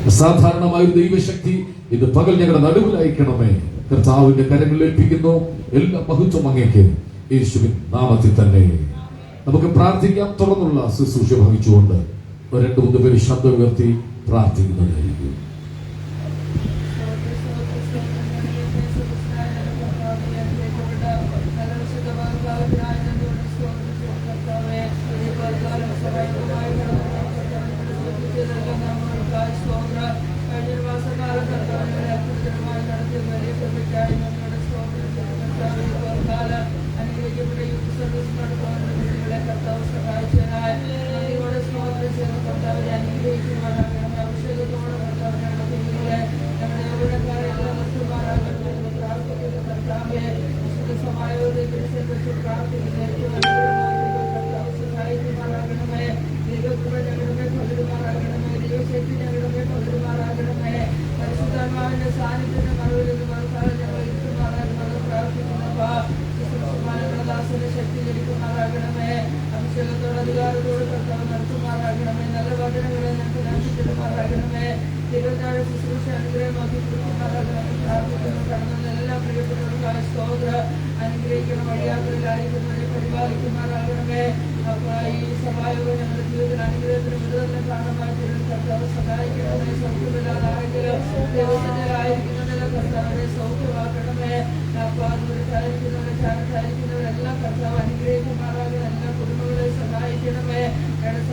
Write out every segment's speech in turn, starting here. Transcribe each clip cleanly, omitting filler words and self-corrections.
അസാധാരണമായ ഒരു ദൈവശക്തി ഇത് പകൽ ഞങ്ങളുടെ നടുവിൽ അയക്കണമേ. കർത്താവിന്റെ കരങ്ങളിൽ ഏൽപ്പിക്കുന്നു. എല്ലാ മഹത്വം അങ്ങേക്ക് യേശുവിൻ നാമത്തിൽ തന്നെ. നമുക്ക് പ്രാർത്ഥിക്കാം. തുടർന്നുള്ള ശുശ്രൂഷ വഹിച്ചുകൊണ്ട് 2-3 പേര് ശബ്ദം ഉയർത്തി പ്രാർത്ഥിക്കുന്നതായിരിക്കും.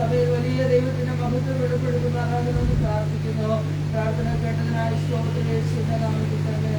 സഭയിൽ വലിയ ദൈവത്തിന്റെ മഹത്വം വെളിപ്പെടുത്തുമാറാകണമെന്ന് പ്രാർത്ഥിക്കുന്നു. പ്രാർത്ഥന കേട്ടതിനായി സ്തോത്രം നാമത്തിൽ തന്നെ.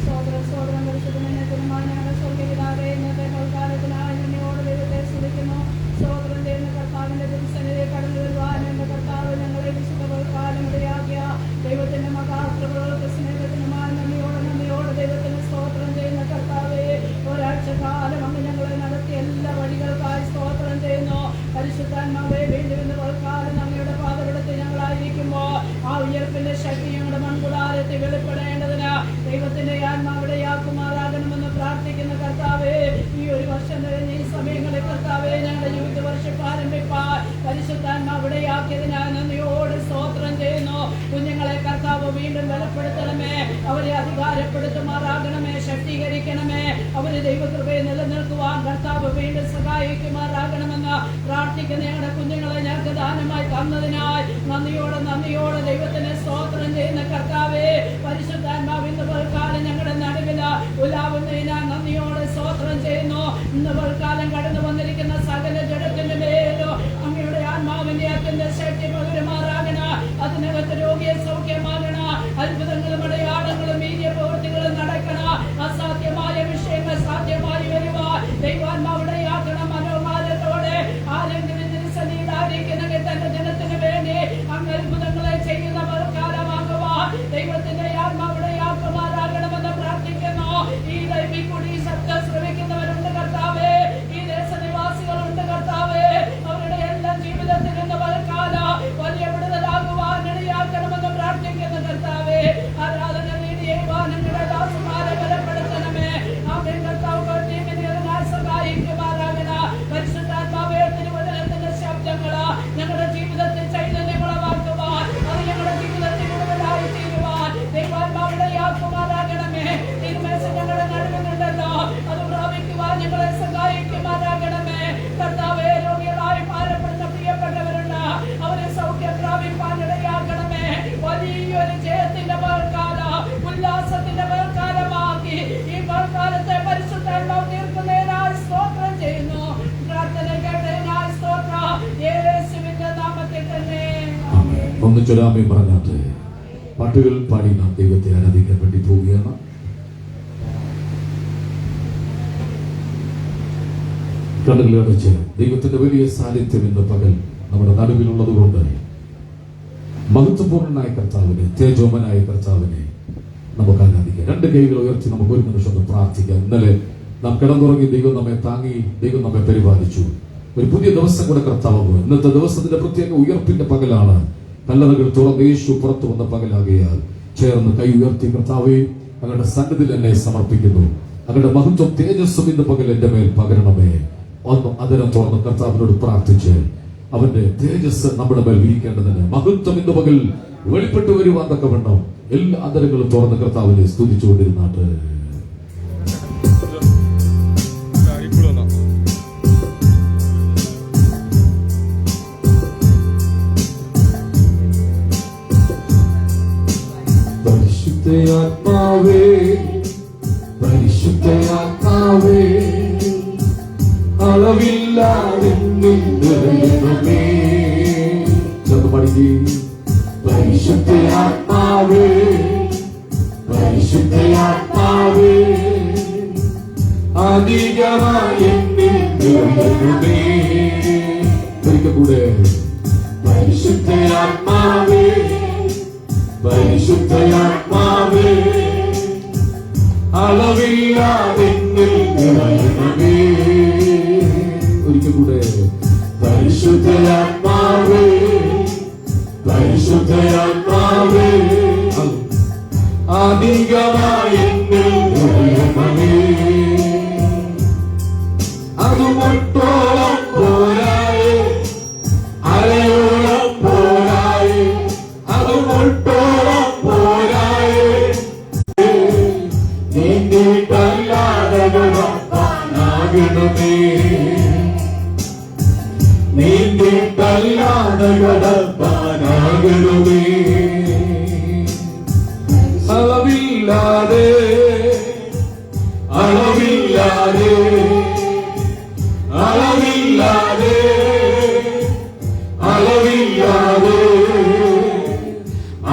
സ്വോത്രം പരിശുദ്ധമായ സ്വർഗ്ഗപിതാവേ, ഇന്നത്തെ കൽക്കാലത്തിനായി നിന്നോട് ദൈവത്തെ സ്തുതിക്കുന്നു. സ്വോത്രം ചെയ്യുന്ന കർത്താവിന്റെ ദിവസനിലെ കടന്നു വരുവാൻ എന്ന കർത്താവ് ഞങ്ങളെ വിശുദ്ധ കൽക്കാലം ഇടയാക്കിയ ദൈവത്തിന്റെ മഹാപ്രഭുകൾക്ക് സ്നേഹത്തിനുമായി നന്ദിയോടെ ദൈവത്തിന് സ്തോത്രം ചെയ്യുന്ന കർത്താവേ, ഒരാഴ്ച കാലം അങ്ങ് ഞങ്ങളെ നടത്തി എല്ലാ വഴികൾക്കായി സ്തോത്രം ചെയ്യുന്നു. പരിശുദ്ധാത്മാവേ, വീണ്ടും ഇന്ന് കൽക്കാലം അങ്ങയുടെ പാതപെടുത്തി ഞങ്ങളായിരിക്കുമ്പോൾ ആ ഉയർപ്പിന്റെ ശക്തി ഞങ്ങളുടെ മൺകുടാരത്തിൽ വെളിപ്പെടേണ്ടതിന് ദൈവത്തിന്റെ ആത്മാവിടെയാക്കുമാറാകണമെന്ന് പ്രാർത്ഥിക്കുന്ന കർത്താവേ, ഈ ഒരു വർഷം കഴിഞ്ഞ ഈ സമയങ്ങളിൽ കർത്താവേ ഞങ്ങളുടെ ജീവിത വർഷം ആരംഭിപ്പാൻ പരിശുദ്ധാത്മാവിടെയാക്കിയതിനാൽ നന്ദിയോട് സ്തോത്രം ചെയ്യുന്നു. കുഞ്ഞുങ്ങളെ കർത്താവ് വീണ്ടും ബലപ്പെടുത്തണമേ, അവരെ അധികാരപ്പെടുത്തുമാറാകണമേ, ശക്തീകരിക്കണമേ, അവര് ദൈവകൃപയെ നിലനിൽക്കുവാൻ കർത്താവ് വീണ്ടും സഹായിക്കുമാറാകണമെന്ന് പ്രാർത്ഥിക്കുന്ന ഞങ്ങളുടെ കുഞ്ഞുങ്ങളെ ഞങ്ങൾക്ക് ദാനമായി തന്നതിനായി നന്ദിയോടെ ദൈവത്തിന് സ്തോത്രം ചെയ്യുന്ന കർത്താവേ, പരിശുദ്ധാത്മാവ് ഇന്ന് പൽക്കാലം ഞങ്ങളുടെ നടുവിൽ ഉലാവുന്നതിനാൽ നന്ദിയോടെ സ്തോത്രം ചെയ്യുന്നു. ഇന്ന് പൽക്കാലം കടന്നു വന്നിരിക്കുന്ന സകല ജഡത്തിന്റെ മേലും അങ്ങയുടെ ആത്മാവിന്റെ അത്യന്ത ശക്തി പകരുമാറാകണ, അതിനകത്ത് രോഗിയെ സൗഖ്യമാകണ, അത്ഭുതങ്ങളും അടയാളങ്ങളും വീര്യ പ്രവൃത്തികളും നടക്കണ, അസാധ്യമായ വിഷയങ്ങൾ സാധ്യമായി വരുക ദൈവാത്മാവിടെയാക്കണം. മനോമാനത്തോടെ ആരെങ്കിലും നിരസനയിലായിരിക്കുന്നെങ്കിൽ തന്റെ ജനത്തിന് വേണ്ടി അങ്ങ് അത്ഭുതങ്ങളെ ചെയ്യുന്ന പൽക്കാലമാകുക ദൈവത്തിന്റെ ആത്മാവിടെയാക്കുമാറാകണമെന്ന് പ്രാർത്ഥിക്കുന്നു. ഈ ദൈവികൂടി ശബ്ദം ശ്രമിക്കുന്നവരുണ്ട് കർത്താവേ, ഈ ദേശനിവാസികളുണ്ട് കർത്താവേ, അവരുടെ എല്ലാം ജീവിതത്തിൽ നിന്ന് പൽക്കാലം വലിയ വിടുതലാകുവാൻ ഇടയാക്കണമെന്ന് പ്രാർത്ഥിക്കുന്നു കർത്താവേ. ആരാധന നീതിയുവാൻ ഞങ്ങളുടെ ദാസന്മാരെ ബലപ്പെടുത്തണമേ. ആമേൻ. കർത്താവ് സഹായിക്കുമാറാകണ. പരിശുദ്ധാത്മാവേ, തിരുവചനത്തിന്റെ ശബ്ദങ്ങള് ഞങ്ങളുടെ ജീവിതത്തിൽ ചൈതന്യങ്ങളാക്കുവാൻ, അത് ഞങ്ങളുടെ ജീവിതത്തിൽ കൂടുതലായി തീരുവാൻ ദൈവാത്മാവിടെയാക്കുമാറാകണമേ. തിരുമേശ ഞങ്ങളുടെ നടുവിലുണ്ടല്ലോ, അത് പ്രാപിക്കുവാൻ ഞങ്ങളെ സഹായിക്കുമാറാകണമേ. കർത്താവേ, രോഗികളായി ഭാരപ്പെടുന്ന പ്രിയപ്പെട്ടവരുണ്ട്, അവരെ സൗഖ്യം പ്രാപിപ്പാൻ ഇടയാക്കണമേ. വലിയൊരു ജയത്തിന്റെ പൽക്കാലം, ഉല്ലാസത്തിന്റെ പൽക്കാലമാക്കി ഈ പൽക്കാലത്തെ പരിശുദ്ധാത്മാവ് തീർക്കുന്നതിനായി സ്തോത്രം ചെയ്യുന്നു. പ്രാർത്ഥന കേട്ടതിനായി സ്തോത്രം, യേശുവിന്റെ നാമത്തിൽ തന്നെ. ഒന്ന് ചൊല്ലാമേ പറഞ്ഞാട്ടെ. പാട്ടുകൾ പാടി നാം ദൈവത്തെ ആരാധിക്കാൻ വേണ്ടി പോവുകയാണ്. കണ്ണുകൾ അടച്ച് ദൈവത്തിന്റെ വലിയ സാന്നിധ്യം ഇന്ന് പകൽ നമ്മുടെ നടുവിലുള്ളത് കൊണ്ട് മഹത്വപൂർണനായ കർത്താവിനെ, തേജോമനായ കർത്താവിനെ നമുക്ക് ആരാധിക്കാം. 2 കൈകൾ ഉയർത്തി നമുക്ക് ഒരു നിമിഷം ഒന്ന് പ്രാർത്ഥിക്കാം. ഇന്നലെ നാം കിടന്നുറങ്ങി, ദൈവം നമ്മെ താങ്ങി, ദൈവം നമ്മെ പരിപാലിച്ചു. ഒരു പുതിയ ദിവസം കൂടെ കർത്താവ്. ഇന്നത്തെ ദിവസത്തിന്റെ പ്രത്യേക ഉയർപ്പിന്റെ പകലാണ്. കല്ലറകൾ തുറന്ന് യേശു പുറത്തു വന്ന പകലാകിയാൽ ചേർന്ന് കൈ ഉയർത്തി കർത്താവേ, അങ്ങയുടെ സന്നിധിയിൽ എന്നെ സമർപ്പിക്കുന്നു. അങ്ങയുടെ മഹത്വം തേജസ്സും ഇന്ന് പകൽ എന്റെ മേൽ പകരണമേ. ഒന്ന് അതരം തുറന്ന് കർത്താവിനോട് പ്രാർത്ഥിച്ച് അവന്റെ തേജസ് നമ്മുടെ മേൽ വിരിക്കേണ്ടതിന് മഹത്വം ഇന്ന് പകൽ വെളിപ്പെട്ടു വരുവാൻ തക്കവണ്ണം എല്ലാ അതരങ്ങളും തുറന്ന് കർത്താവിനെ സ്തുതിച്ചുകൊണ്ടിരുന്നാട്ട്. പരിശുദ്ധയാത്മാവേ പരിശുദ്ധയാത്മാവേ അളവില്ലാതെ നിറയണമേ. ചെന്ന് പഠിക്കേ. പരിശുദ്ധയാത്മാവേ പരിശുദ്ധയാത്മാവേ അധികമായി നിറയണമേ. ഒരിക്കൽ കൂടെ. പരിശുദ്ധയാത്മാവേ പരിശുദ്ധയാത്മാവേ അളവില്ലാതെ നിറയണമേ. ഒരിക്കൽ കൂടെ. പരിശുദ്ധയാത്മാവേ പരിശുദ്ധയാത്മാവേ അധികമായി നിറയണമേ. അതുമൊട്ടോളം പോരായേ അരയോളം പോരായേ അതുമൊട്ടോളം പോരായേ നീണ്ടിട്ടല്ലാതെ നടപ്പാനാകണമേ. നീണ്ടിട്ടല്ലാതെ നടപ്പാനാകണമേ. അളവില്ലാതെ അളവില്ലാതെ അളവില്ലാതെ അളവില്ലാതെ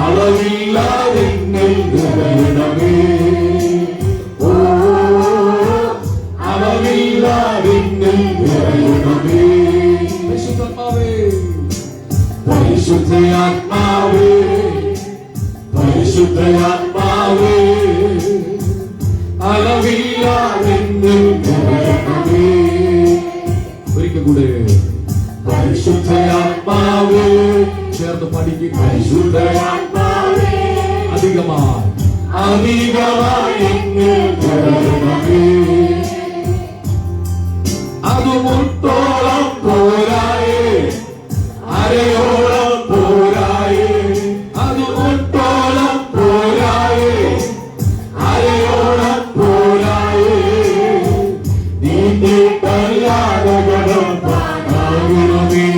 അളവില്ലാതെ നിറയണമേ. ഓ അളവില്ലാതെ നിറയണമേ. പരിശുദ്ധാത്മാവേ പരിശുദ്ധയാത്മാവേ പരിശുദ്ധയാത്മാവേ അളവില്ലാതെ നിറയണമേ. ഒരിക്കൽ കൂടെ. പരിശുദ്ധയാത്മാവേ ചേർന്ന് പഠിക്കുക. പരിശുദ്ധയാത്മാവേ അധികമായി അധികമായി നിറയണമേ. അതുമൊട്ടോളം പോരായേ അരയോളം പോരായേ അതുമൊട്ടോളം പോരായേ അരയോളം പോരായേ നീണ്ടിട്ടല്ലാതെ നടപ്പാനാകണമേ.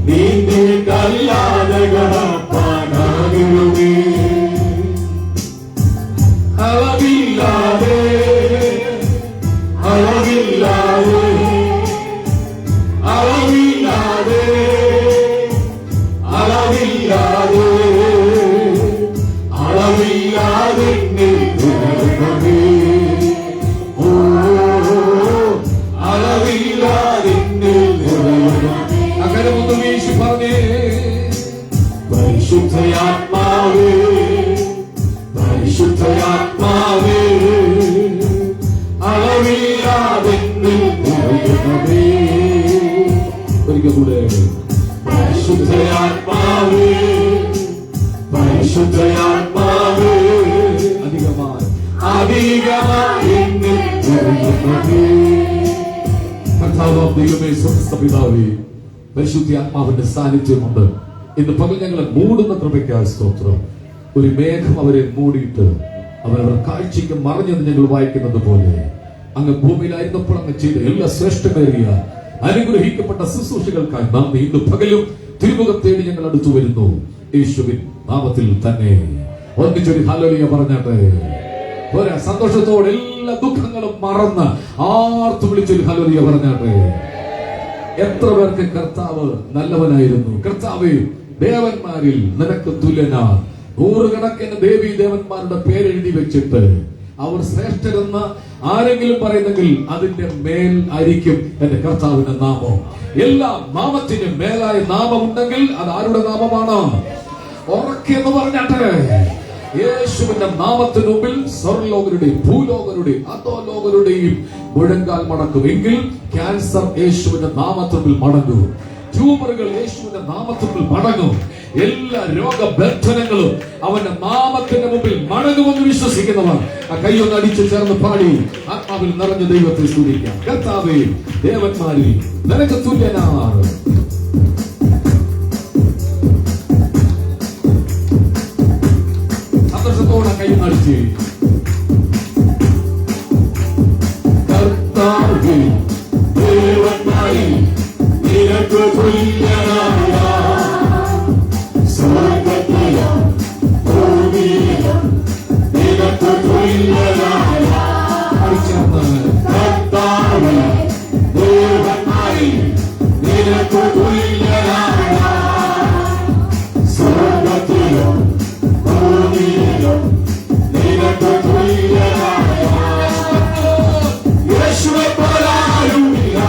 നീണ്ടിട്ടല്ലാതെ നടപ്പാനാകണമേ. അളവില്ലാതെ അളവില്ലാതെ അളവില്ലാതെ അളവില്ലാതെ അളവില്ലാതെ നിറയണമേ. ഓ അളവില്ലാതെ നിറയണമേ. അങ്ങനെ ഒന്ന് വീശി പറഞ്ഞേ. പരിശുദ്ധയാത്മാവേ പരിശുദ്ധയാത്മാവേ അളവില്ലാതെ നിറയണമേ. ഒരിക്കൽ കൂടെ. പരിശുദ്ധയാത്മാവേ പരിശുദ്ധയാത്മാവേ അധികമായി അധികമായി നിറയണമേ. കർത്താവാം ദൈവമേ സ്വർഗ്ഗസ്ഥ പിതാവേ പരിശുദ്ധാത്മാവിന്റെ സാന്നിധ്യമുണ്ട്. ഇന്ന് പകൽ ഞങ്ങളെ മൂടുന്ന കൃപയ്ക്കായി സ്തോത്രം. ഒരു മേഘം അവരെ മൂടിയിട്ട് അവരവർ കാഴ്ചയ്ക്ക് മറഞ്ഞെന്ന് ഞങ്ങൾ വായിക്കുന്നത് പോലെ അങ്ങ് ഭൂമിയിലായിരുന്നപ്പോൾ അങ്ങ് ചെയ്ത എല്ലാ ശ്രേഷ്ഠമേറിയ അനുഗ്രഹിക്കപ്പെട്ട ശുശ്രൂഷകൾക്കായി നന്ദി. ഇന്ന് പകലും തിരുമുഖം തേടി ഞങ്ങൾ അടുത്തു വരുന്നു. യേശുവിൻ നാമത്തിൽ തന്നെ ഒന്നിച്ചൊരു ഹല്ലേലൂയ പറഞ്ഞാട്ടെ. പോരാ, സന്തോഷത്തോടെ എല്ലാ ദുഃഖങ്ങളും മറന്ന് ആർത്തു വിളിച്ചൊരു ഹല്ലേലൂയ പറഞ്ഞാട്ടെ. എത്ര പേർക്ക് കർത്താവ് നല്ലവനായിരുന്നു. കർത്താവേ, ദേവന്മാരിൽ നിനക്ക് തുല്യനാ. നൂറുകണക്കിന് ദേവീ ദേവന്മാരുടെ പേരെഴുതി വെച്ചിട്ട് അവർ ശ്രേഷ്ഠരെന്ന് ആരെങ്കിലും പറയുന്നെങ്കിൽ അതിന്റെ മേൽ ആയിരിക്കും എന്റെ കർത്താവിന്റെ നാമം. എല്ലാ നാമത്തിനും മേലായ നാമമുണ്ടെങ്കിൽ അത് ആരുടെ നാമമാണ്? ഉറക്കെന്ന് പറഞ്ഞാട്ടെ. യേശുവിന്റെ നാമത്തിന് മുമ്പിൽ സ്വർലോകരുടെയും ഭൂലോകരുടെയും അധോലോകരുടെയും മുഴങ്കാൽ മടക്കുമെങ്കിൽ ക്യാൻസർ യേശുവിന്റെ നാമത്തിൽ മടങ്ങും. ട്യൂമറുകൾ യേശുവിന്റെ നാമത്തിൽ മടങ്ങും. എല്ലാ രോഗബന്ധനങ്ങളും അവന്റെ നാമത്തിന്റെ മുമ്പിൽ മടങ്ങുമെന്ന് വിശ്വസിക്കുന്നവർ ആ കൈയൊന്ന് അടിച്ചു ചേർന്ന് പാടി അവൻ നിറഞ്ഞ ദൈവത്തെ സ്തുതിക്കാം. കർത്താവേ, ദേവന്മാരിൽ നിനക്ക് തുല്യനാണ്. സന്തോഷത്തോടെ കൈ നടിച്ച് കർത്താവേ, ദേവന്മാരിൽ നിനക്ക് തുല്യനായ സ്വർഗ്ഗത്തിലും ഭൂമിയിലും നിനക്ക് തുല്യനായ കർത്താവേ, ദേവന്മാരിൽ നിനക്ക് തുല്യനായ സ്വർഗ്ഗത്തിലും ഭൂമിയിലും നിനക്ക് തുല്യനായ യേശുവേ പോലാരുമില്ല,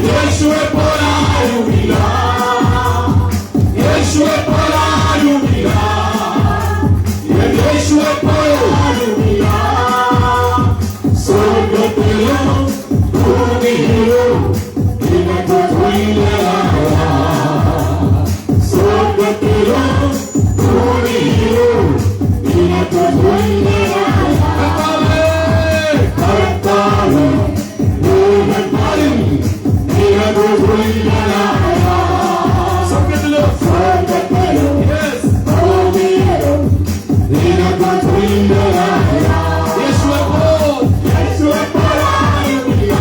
യേശുവേ പോലാരുമില്ല, യേശുവേ പോലാരുമില്ല, യേശുവേ പോലാരുമില്ല. സ്വർഗ്ഗത്തിലും ഭൂമിയിലും നിനക്ക് തുല്യനായ സ്വർഗ്ഗത്തിലും ഭൂമിയിലും നിനക്ക് തുല്യനായ കർത്താവേ, ദേവന്മാരിൽ നിനക്ക് തുല്യനായ സ്വർഗ്ഗത്തിലും ഭൂമിയിലും നിനക്ക് തുല്യനായ യേശുവേ പോലാരുമില്ല,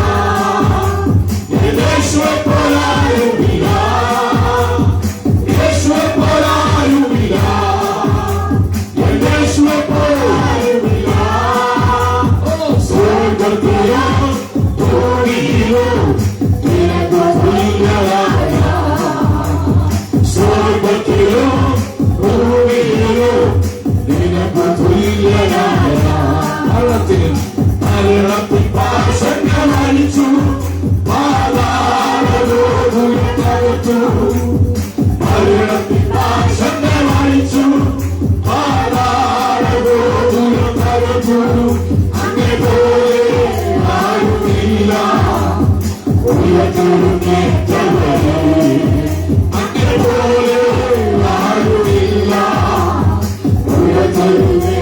യേശുവേ പോലാരുമില്ല, യേശുവേ പോലാരുമില്ല, യേശുവേ പോലാരുമില്ല. സ്വർഗ്ഗത്തിലും ഭൂമിയിലും നിനക്ക് തുല്യനായ സ്വർഗ്ഗത്തിലും ഭൂമിയിലും നിനക്ക് തുല്യനായ മരണത്തിൽ പാശങ്ങൾ അഴിച്ചു പാതാളലോകത്തകർത്തു, മരണത്തിൽ പാശങ്ങൾ അഴിച്ചു പാതാളലോകത്തകർത്തു. അങ്ങേ പോലെ ആരുമില്ല ഉയർത്തുന്നേറ്റവരെ, അങ്ങേ പോലെ ആരുമില്ല ഉയർത്തുന്നേ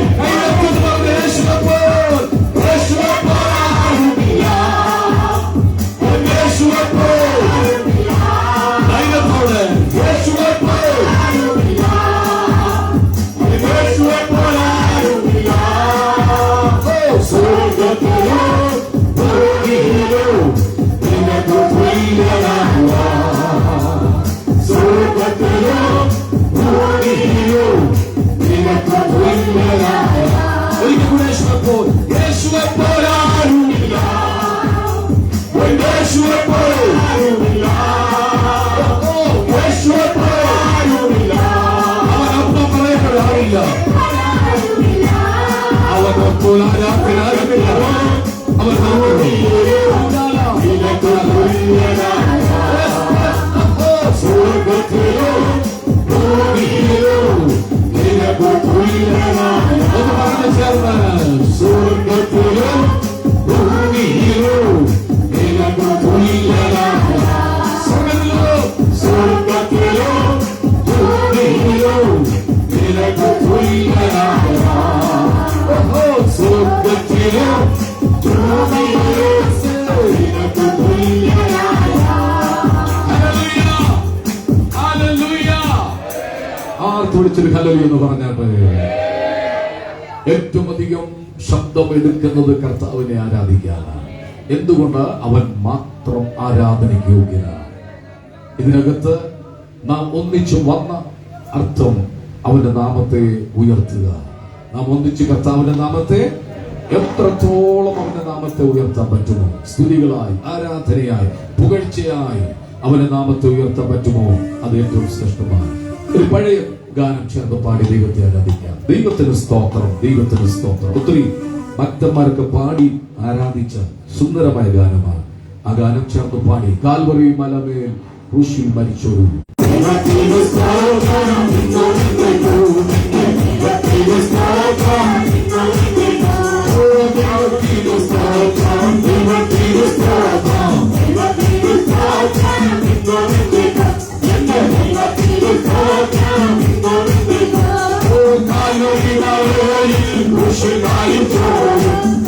എന്ന് പറഞ്ഞാട്ട് ഏറ്റവും അധികം ശബ്ദം എടുക്കുന്നത് കർത്താവിനെ ആരാധിക്കാനാണ്. എന്തുകൊണ്ട്? അവൻ മാത്രം ആരാധനയ്ക്ക് യോഗ്യനാണ്. ഇതിനകത്ത് നാം ഒന്നിച്ചു വന്ന അർത്ഥം അവന്റെ നാമത്തെ ഉയർത്തുക. നാം ഒന്നിച്ച് കർത്താവിന്റെ നാമത്തെ എത്രത്തോളം അവന്റെ നാമത്തെ ഉയർത്താൻ പറ്റുമോ, സ്തുതികളായി, ആരാധനയായി, പുകഴ്ചയായി അവന്റെ നാമത്തെ ഉയർത്താൻ പറ്റുമോ, അത് ഏറ്റവും ശ്രേഷ്ഠമാണ്. ഒരു പഴയ ഗാനം ചേർന്ന് പാടി ദൈവത്തെ ആരാധിക്കാം. ദൈവത്തിന് സ്തോത്രം, ദൈവത്തിന് സ്തോത്രം. ഒത്തിരി ഭക്തന്മാർക്ക് പാടി ആരാധിച്ച സുന്ദരമായ ഗാനമാണ്. ആ ഗാനം ചേർന്ന് പാടി കാൽവറി മലമേൽ ക്രൂശിൽ മരിച്ചൊരു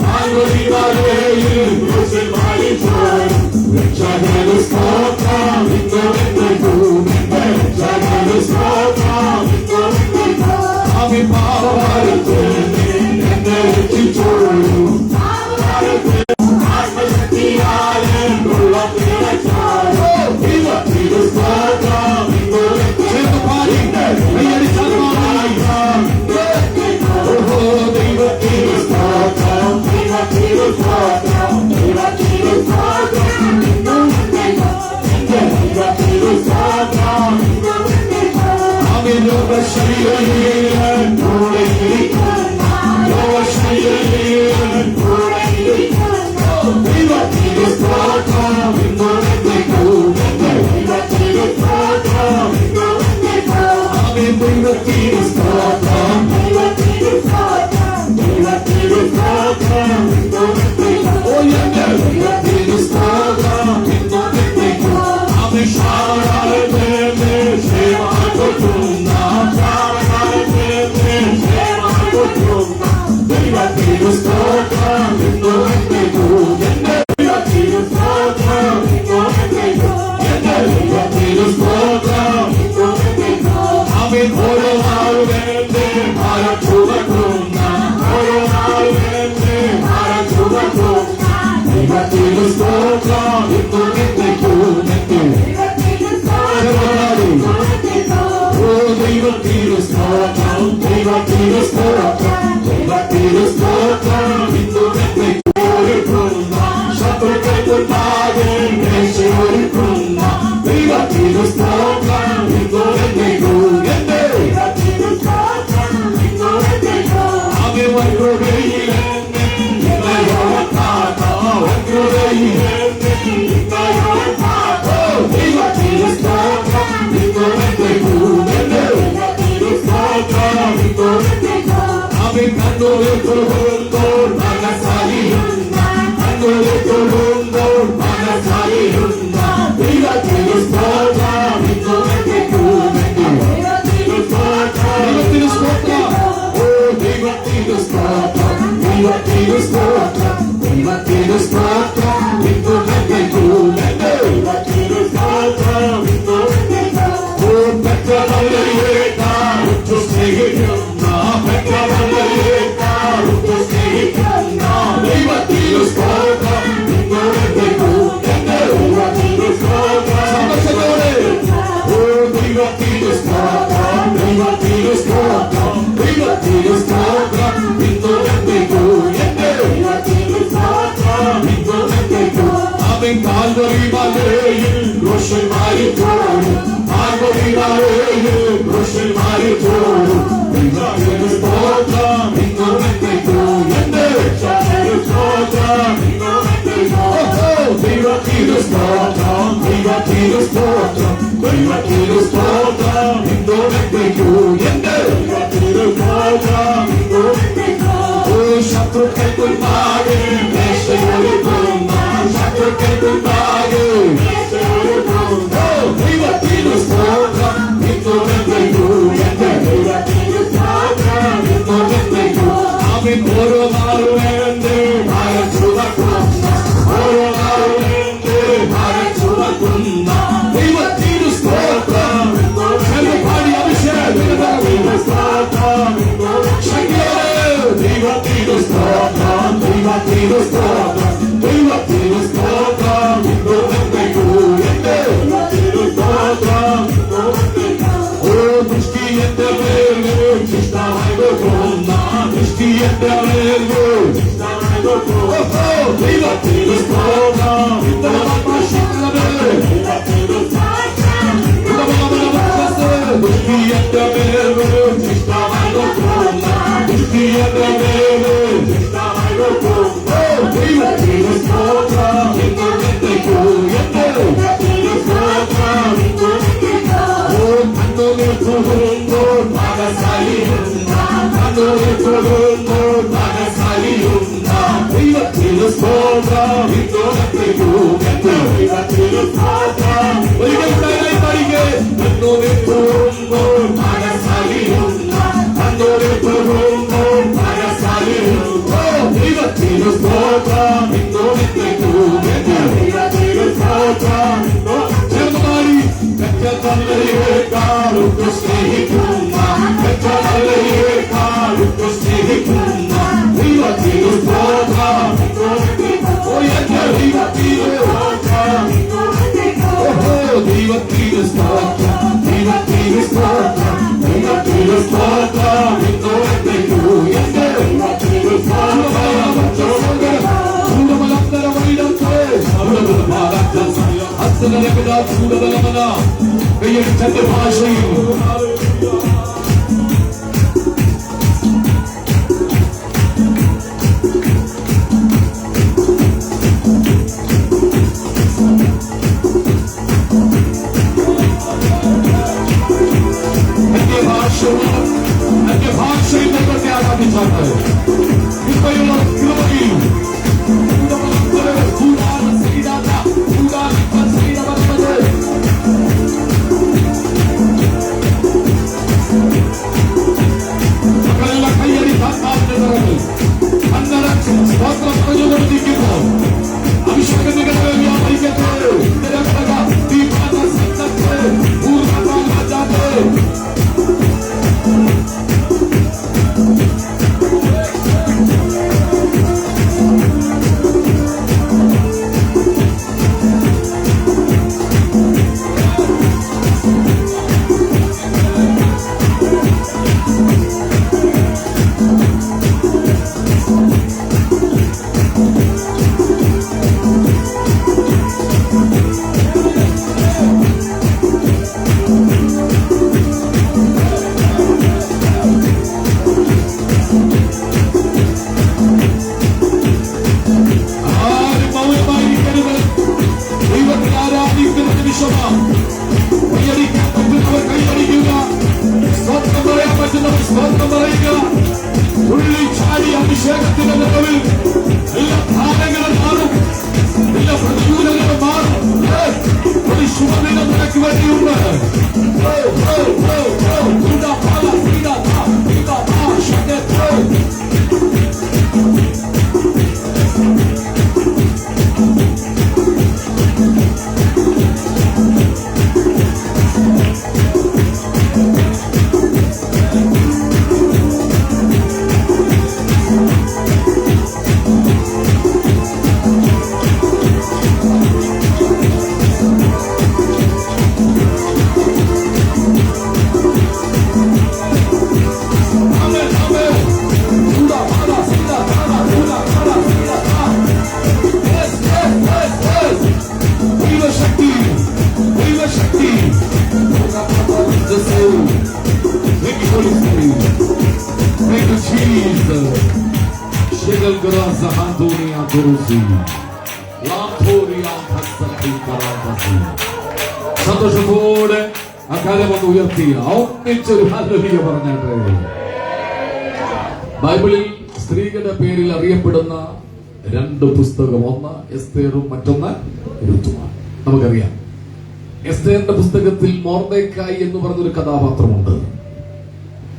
Calvary, ദൈവശൈലിയിൽ കൂടെ ഇരിക്കുന്ന ദൈവശൈലിയിൽ കൂടെ ഇരിക്കുന്ന ദൈവത്തിന് സ്തോത്രം ഇന്നോടേക്കും ദൈവത്തിന് സ്തോത്രം ഇന്നോടേക്കും ആമേൻ ദൈവത്തിന് സ്തോത്രം ദൈവത്തിന് സ്തോത്രം ദൈവത്തിന് സ്തോത്രം ഇന്നോടേക്കും ഓ എന്റെ ദൈവത്തിന് സ്തോത്രം ഇന്നോടേക്കും ആമേൻ ശാരായത്തെ സേവാകൊട്ടുന്ന ശാരായത്തെ സേവാകൊട്ടുന്ന ദൈവത്തിന് സ്തോത്രം ഇന്നോടേക്കും എന്റെ ദൈവത്തിന് സ്തോത്രം ഇന്നോടേക്കും എന്റെ ദൈവത്തിന് സ്തോത്രം ഇന്നോടേക്കും ആമേൻ ഓരോ നാളും എന്റെ ഭാരം ചുമക്കുന്ന ഓരോ നാളും എന്റെ ഭാരം ചുമക്കുന്ന ദൈവത്തിന് സ്തോത്രം ഇന്നോടേക്കും എന്റെ ദൈവത്തിന് സ്തോത്രം ദൈവത്തിന് സ്തോത്രം ദൈവത്തിന് സ്തോത്രം ഇന്നോടേക്കും ഒരുക്കുന്ന ശത്രുക്കൾക്കുണ്ടാകെ രക്ഷയൊരുക്കുന്ന ദൈവത്തിന് സ്തോത്രം ഇന്നോടേക്കും എന്റെ ദൈവത്തിന് സ്തോത്രം ഇന്നോടേക്കും ആമേ വൈകൃതയിലെന്നെ ഇന്നയോർത്താത്ത വൈകൃതയിലെന്നെ ഇന്നയോർത്താത്ത ദൈവത്തിന് സ്തോത്രം ഇന്നോടേക്കും എന്റെ ദൈവത്തിന് സ്തോത്രം ഇന്നോടേക്കും ആമേ കണ്ണുകൾ തൊഴുമ്പോൾ മനസ്സറിയുന്ന കണ്ണുകൾ തൊഴുമ്പോൾ മനസ്സറിയുന്ന ദൈവത്തിന് സ്തോത്രം ഇന്നോടേക്കും എന്റെ ദൈവത്തിന് സ്തോത്രം ഓ ദൈവത്തിന് സ്തോത്രം ദൈവത്തിന് സ്തോത്രം ദൈവത്തിന് സ്തോത്രം ഇന്നോടേക്കും എന്റെ ദൈവത്തിന് സ്തോത്രം ഇന്നോടേക്കും ഓ പെറ്റവളയേക്കാൾ ഉറ്റു സ്നേഹിക്കുന്ന പെറ്റവളയേക്കാൾ ഉറ്റു സ്നേഹിക്കുന്ന ദൈവത്തിന് സ്തോത്രം ഇന്നോടേക്കും എന്റെ ദൈവത്തിന് സ്തോത്രം സന്തോഷത്തോടെ ഓ ദൈവത്തിന് സ്തോത്രം ദൈവത്തിന് സ്തോത്രം ദൈവത്തിന് സ്തോത്രം ഇന്നോടേക്കും എന്റെ ദൈവത്തിന് സ്തോത്രം ഇന്നോടേക്കും ആമേൻ കാൽവരി മലയിൽ ക്രൂശിൽ തോടും കാൽവരി മലയിൽ ക്രൂശിൽ തോടും ദൈവത്തിന് സ്തോത്രം ഇന്നോടേക്കും എന്റെ ദൈവത്തിന് സ്തോത്രം ഇന്നോടേക്കും ദൈവത്തിന് സ്തോത്രം ദൈവത്തിന് സ്തോത്രം ദൈവത്തിന് സ്തോത്രം ഇന്നോടേക്കും എന്റെ ദൈവത്തിന് സ്തോത്രം ഇന്നോടേക്കും ഓ ശത്രുക്കൾക്കുണ്ടാകെ രക്ഷയൊരുക്കുന്ന ശത്രുക്കൾക്കുണ്ടാകെ രക്ഷയൊരുക്കുന്ന ദൈവത്തിന് സ്തോത്രം ഇന്നോടേക്കും എന്റെ ദൈവത്തിന് സ്തോത്രം ഇന്നോടേക്കും ആമേൻ ഓരോ നാളും എന്റെ ഭാരം ചുമക്കുന്ന ഓരോ നാളും എന്റെ ഭാരം ചുമക്കുന്ന ദൈവത്തിന് സ്തോത്രം പാടി അഭിഷേകം സ്തോത്രം ദൈവത്തിന് സ്തോത്രം ദൈവത്തിന് സ്തോത്രം ദൈവത്തിന് സ്തോത്രം ഇന്നോടേക്കും എന്റെ ദൈവത്തിന് സ്തോത്രം ഓ ദൃഷ്ടി എന്റെ മേല് ഇഷ്ടമായി പോകുന്ന ദൃഷ്ടി എന്റെ മേല് ഇഷ്ടമായി പോകുന്ന ദൈവത്തിന് സ്തോത്രം ദൃഷ്ടി എന്റെ മേല് ഇഷ്ടമായി പോകുന്ന ദൃഷ്ടി എന്റെ മേല് ഇഷ്ടമായി പോകുന്ന ദൈവത്തിന് സ്തോത്രം ഇന്നോടേക്കും എന്റെ ദൈവത്തിന് സ്തോത്രം ഓ കണ്ണുകൾ തൊഴുമ്പോൾ മനസ്സറിയുന്ന കണ്ണുകൾ തൊഴുമ്പോൾ മനസ്സറിയുന്ന ദൈവത്തിന് സ്തോത്രം ഇന്നോടേക്കും എന്റെ ദൈവത്തിന് സ്തോത്രം ഒരിക്കൽ പഠിക്കേ കണ്ണുകൾ തൊഴുമ്പോൾ മനസ്സറിയുന്ന കണ്ണുകൾ തൊഴുമ്പോൾ മനസ്സറിയുന്ന ദൈവത്തിന് സ്തോത്രം ഇന്നോടേക്കും എന്റെ ദൈവത്തിന് സ്തോത്രം ചേർന്നുമാറി പെറ്റതള്ളയേക്കാൾ ഉറ്റു സ്നേഹിക്കുന്ന പെറ്റതള്ളയേക്കാൾ ഉറ്റു സ്നേഹിക്കുന്ന ദൈവത്തിന് സ്തോത്രം ഓ എന്റെ ദൈവത്തിന് സ്തോത്രം ഓഹോ ദൈവത്തിന് സ്തോത്രം ദൈവത്തിന് സ്തോത്രം ദൈവത്തിന് സ്തോത്രം ഇന്നോടേക്കും എന്റെ ദൈവത്തിന് സ്തോത്രം കയ്യടിച്ചന്റെ ഭാഷയിൽ പ്രാർത്ഥിച്ചാട്ടെ. കൃപയുള്ള കൃപയിൽ മക്കളെല്ലാം കയ്യടി താത്താവിന്റെ നിറങ്ങൾ അന്നടച്ച് സ്തോത്രം പറഞ്ഞുകൊണ്ടിരിക്കുമ്പോൾ അഭിഷേകം നിങ്ങളുടെ അഭിഷേകത്തിന്റെ നിറവിൽ എല്ലാ ഭാരങ്ങളും മാറും, എല്ലാ പ്രതികൂലങ്ങളും മാറും. ഒരു ശുഭദിനം നിനക്ക് വേണ്ടിയുണ്ട്. സന്തോഷത്തോടെ അക്കാലം ഒന്ന് ഉയർത്തി ഒന്നിച്ചൊരു ഹല്ലേലൂയ പറഞ്ഞാട്ടെ. ബൈബിളിൽ സ്ത്രീകളുടെ പേരിൽ അറിയപ്പെടുന്ന രണ്ട് പുസ്തകം, ഒന്ന് എസ്തേറും മറ്റൊന്ന് രുത്തുമാണ്. നമുക്കറിയാം എസ്തേറിന്റെ പുസ്തകത്തിൽ മൊർദെഖായി എന്ന് പറഞ്ഞൊരു കഥാപാത്രമുണ്ട്.